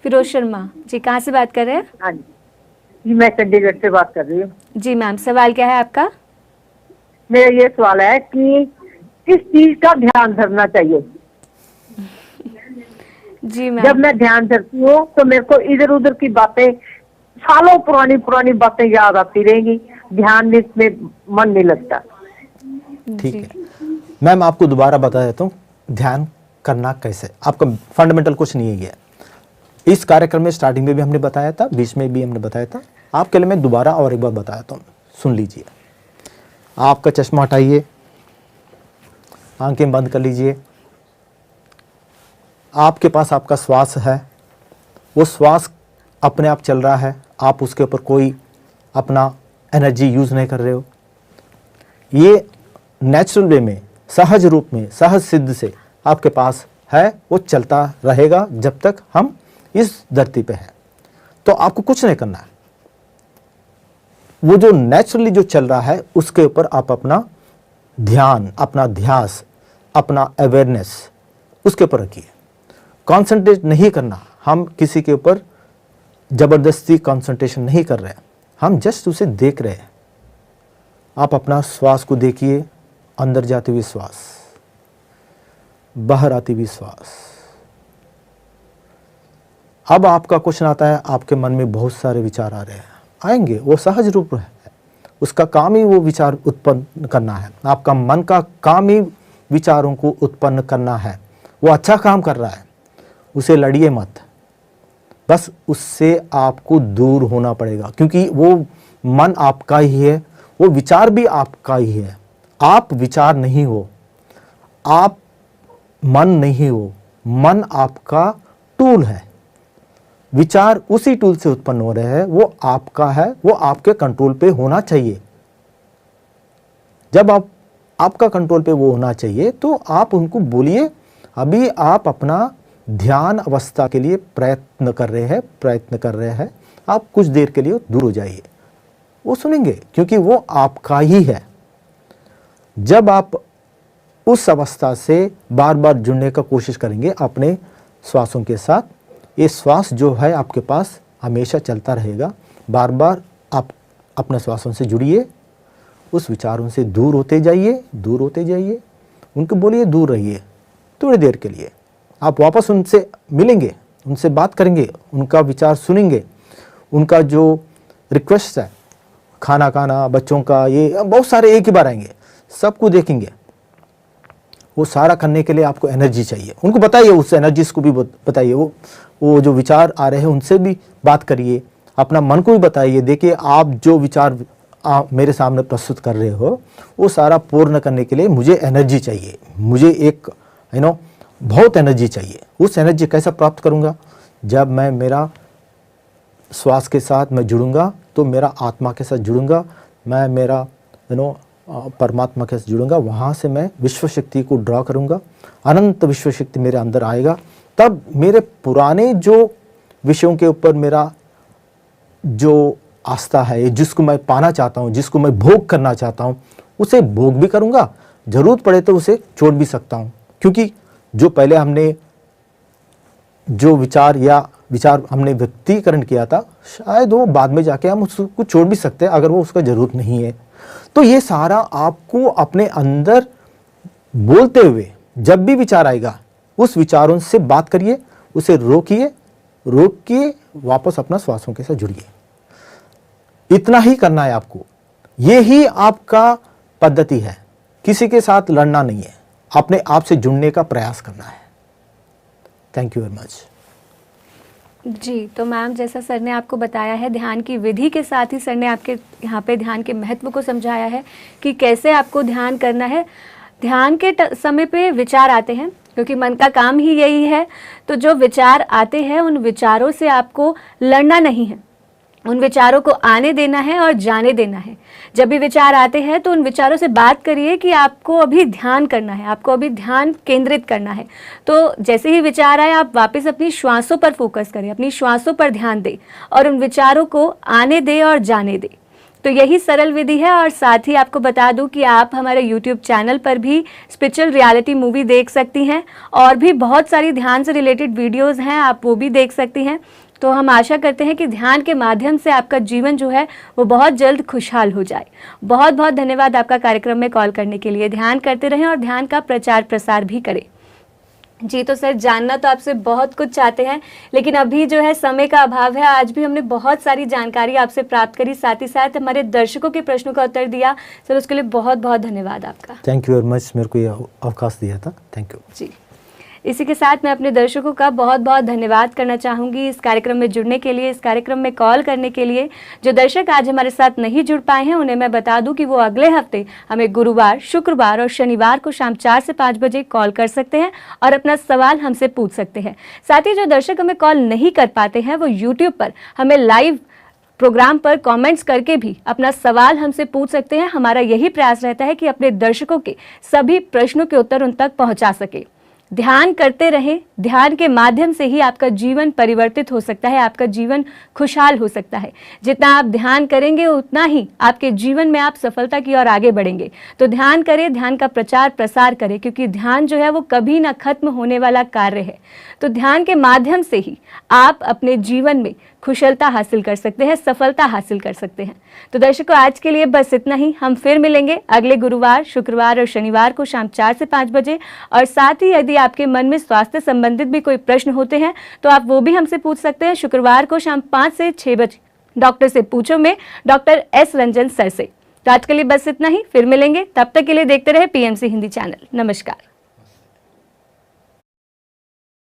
फिरोज शर्मा जी, कहाँ से बात कर रहे हैं? हाँ जी, मैं चंडीगढ़ से बात कर रही हूँ। जी मैम, सवाल क्या है आपका? मेरा ये सवाल है कि किस चीज का ध्यान धरना चाहिए? जी मैम, जब मैं ध्यान धरती हूँ तो मेरे को इधर उधर की बातें, सालों पुरानी बातें याद आती रहेंगी, ध्यान में इसमें मन नहीं लगता। ठीक है मैम, आपको दोबारा बता देता हूँ ध्यान करना कैसे। आपका फंडामेंटल कुछ नहीं है। इस कार्यक्रम में स्टार्टिंग में भी हमने बताया था, बीच में भी हमने बताया था, आपके लिए मैं दोबारा और एक बार बताया था, सुन लीजिए। आपका चश्मा हटाइए, आंखें बंद कर लीजिए। आपके पास आपका श्वास है, वो श्वास अपने आप चल रहा है, आप उसके ऊपर कोई अपना एनर्जी यूज नहीं कर रहे हो। ये नेचुरल वे में, सहज रूप में, सहज सिद्ध से आपके पास है, वो चलता रहेगा जब तक हम इस धरती पे हैं। तो आपको कुछ नहीं करना है, वो जो नेचुरली जो चल रहा है उसके ऊपर आप अपना ध्यान, अपना ध्यास, अपना अवेयरनेस उसके ऊपर रखिए। कंसंट्रेट नहीं करना, हम किसी के ऊपर जबरदस्ती कंसंट्रेशन नहीं कर रहे हैं, हम जस्ट उसे देख रहे हैं। आप अपना श्वास को देखिए, अंदर जाती हुई श्वास, बाहर आती हुई श्वास। अब आपका क्वेश्चन आता है, आपके मन में बहुत सारे विचार आ रहे हैं, आएंगे, वो सहज रूप है, उसका काम ही वो विचार उत्पन्न करना है। आपका मन का काम ही विचारों को उत्पन्न करना है, वो अच्छा काम कर रहा है, उसे लड़िए मत, बस उससे आपको दूर होना पड़ेगा, क्योंकि वो मन आपका ही है, वो विचार भी आपका ही है। आप विचार नहीं हो, आप मन नहीं हो, मन आपका टूल है। विचार उसी टूल से उत्पन्न हो रहे हैं, वो आपका है, वो आपके कंट्रोल पे होना चाहिए। जब आपका कंट्रोल पे वो होना चाहिए तो आप उनको बोलिए, अभी आप अपना ध्यान अवस्था के लिए प्रयत्न कर रहे हैं, आप कुछ देर के लिए दूर हो जाइए, वो सुनेंगे, क्योंकि वो आपका ही है। जब आप उस अवस्था से बार बार जुड़ने का कोशिश करेंगे अपने श्वासों के साथ, ये श्वास जो है आपके पास हमेशा चलता रहेगा, बार बार अपने श्वासों से जुड़िए, उस विचारों से दूर होते जाइए, दूर होते जाइए। उनको बोलिए दूर रहिए थोड़ी देर के लिए। आप वापस उनसे मिलेंगे, उनसे बात करेंगे, उनका विचार सुनेंगे, उनका जो रिक्वेस्ट है, खाना खाना, बच्चों का, ये बहुत सारे एक ही बार आएंगे, सबको देखेंगे। वो सारा करने के लिए आपको एनर्जी चाहिए। उनको बताइए, उस एनर्जी को भी बताइए। वो जो विचार आ रहे हैं उनसे भी बात करिए, अपना मन को भी बताइए। देखिए आप जो विचार मेरे सामने प्रस्तुत कर रहे हो वो सारा पूर्ण करने के लिए मुझे एनर्जी चाहिए, मुझे एक बहुत एनर्जी चाहिए। उस एनर्जी कैसे प्राप्त करूँगा? जब मैं मेरा श्वास के साथ मैं जुड़ूंगा तो मेरा आत्मा के साथ जुड़ूंगा, मैं मेरा परमात्मा के साथ जुड़ूंगा, वहाँ से मैं विश्व शक्ति को ड्रॉ करूँगा, अनंत विश्व शक्ति मेरे अंदर आएगा। तब मेरे पुराने जो विषयों के ऊपर मेरा जो आस्था है, जिसको मैं पाना चाहता हूँ, जिसको मैं भोग करना चाहता हूँ, उसे भोग भी करूँगा, ज़रूरत पड़े तो उसे छोड़ भी सकता हूँ। क्योंकि जो पहले हमने जो विचार हमने व्यक्तिकरण किया था, शायद वो बाद में जाके हम उसको छोड़ भी सकते हैं अगर वो उसका ज़रूरत नहीं है। तो ये सारा आपको अपने अंदर बोलते हुए जब भी विचार आएगा उस विचारों से बात करिए, उसे रोक के वापस अपना श्वासों के साथ जुड़िए। इतना ही करना है आपको। ये ही आपका पद्धति है। किसी के साथ लड़ना नहीं है, अपने आप से जुड़ने का प्रयास करना है। Thank you very much. जी, तो मैम जैसा सर ने आपको बताया है, ध्यान की विधि के साथ ही सर ने आपके यहाँ पे ध्यान के महत्व को समझाया है कि कैसे आपको ध्यान करना है। ध्यान के समय पे विचार आते हैं, क्योंकि मन का काम ही यही है। तो जो विचार आते हैं उन विचारों से आपको लड़ना नहीं है, उन विचारों को आने देना है और जाने देना है। जब भी विचार आते हैं तो उन विचारों से बात करिए कि आपको अभी ध्यान करना है, आपको अभी ध्यान केंद्रित करना है। तो जैसे ही विचार आए आप वापस अपनी श्वासों पर फोकस करें, अपनी श्वासों पर ध्यान दें और उन विचारों को आने दें और जाने दें। तो यही सरल विधि है। और साथ ही आपको बता दूं कि आप हमारे YouTube चैनल पर भी स्पिरिचुअल रियलिटी मूवी देख सकती हैं और भी बहुत सारी ध्यान से रिलेटेड वीडियोस हैं, आप वो भी देख सकती हैं। तो हम आशा करते हैं कि ध्यान के माध्यम से आपका जीवन जो है वो बहुत जल्द खुशहाल हो जाए। बहुत बहुत धन्यवाद आपका कार्यक्रम में कॉल करने के लिए। ध्यान करते रहें और ध्यान का प्रचार प्रसार भी करें। जी, तो सर जानना तो आपसे बहुत कुछ चाहते हैं, लेकिन अभी जो है समय का अभाव है। आज भी हमने बहुत सारी जानकारी आपसे प्राप्त करी, साथ ही साथ हमारे दर्शकों के प्रश्नों का उत्तर दिया। सर उसके लिए बहुत बहुत धन्यवाद आपका। थैंक यू वेरी मच, मेरे को ये अवकाश दिया था। थैंक यू जी। इसी के साथ मैं अपने दर्शकों का बहुत बहुत धन्यवाद करना चाहूँगी इस कार्यक्रम में जुड़ने के लिए, इस कार्यक्रम में कॉल करने के लिए। जो दर्शक आज हमारे साथ नहीं जुड़ पाए हैं उन्हें मैं बता दूं कि वो अगले हफ्ते हमें गुरुवार, शुक्रवार और शनिवार को शाम 4 से 5 बजे कॉल कर सकते हैं और अपना सवाल हमसे पूछ सकते हैं। साथ ही जो दर्शक हमें कॉल नहीं कर पाते हैं वो यूट्यूब पर हमें लाइव प्रोग्राम पर कमेंट्स करके भी अपना सवाल हमसे पूछ सकते हैं। हमारा यही प्रयास रहता है कि अपने दर्शकों के सभी प्रश्नों के उत्तर उन तक पहुँचा सके। ध्यान करते रहें, ध्यान के माध्यम से ही आपका जीवन परिवर्तित हो सकता है, आपका जीवन खुशहाल हो सकता है। जितना आप ध्यान करेंगे उतना ही आपके जीवन में आप सफलता की ओर आगे बढ़ेंगे। तो ध्यान करें, ध्यान का प्रचार प्रसार करें, क्योंकि ध्यान जो है वो कभी ना खत्म होने वाला कार्य है। तो ध्यान के माध्यम से ही आप अपने जीवन में खुशहालता हासिल कर सकते हैं, सफलता हासिल कर सकते हैं। तो दर्शकों आज के लिए बस इतना ही। हम फिर मिलेंगे अगले गुरुवार, शुक्रवार और शनिवार को शाम 4 से 5 बजे। और साथ ही यदि आपके मन में स्वास्थ्य संबंधित भी कोई प्रश्न होते हैं तो आप वो भी हमसे पूछ सकते हैं। शुक्रवार को शाम 5 से 6 बजे डॉक्टर से पूछो में डॉक्टर एस रंजन सर से। तो आज के लिए बस इतना ही, फिर मिलेंगे। तब तक के लिए देखते रहे PMC हिंदी चैनल। नमस्कार।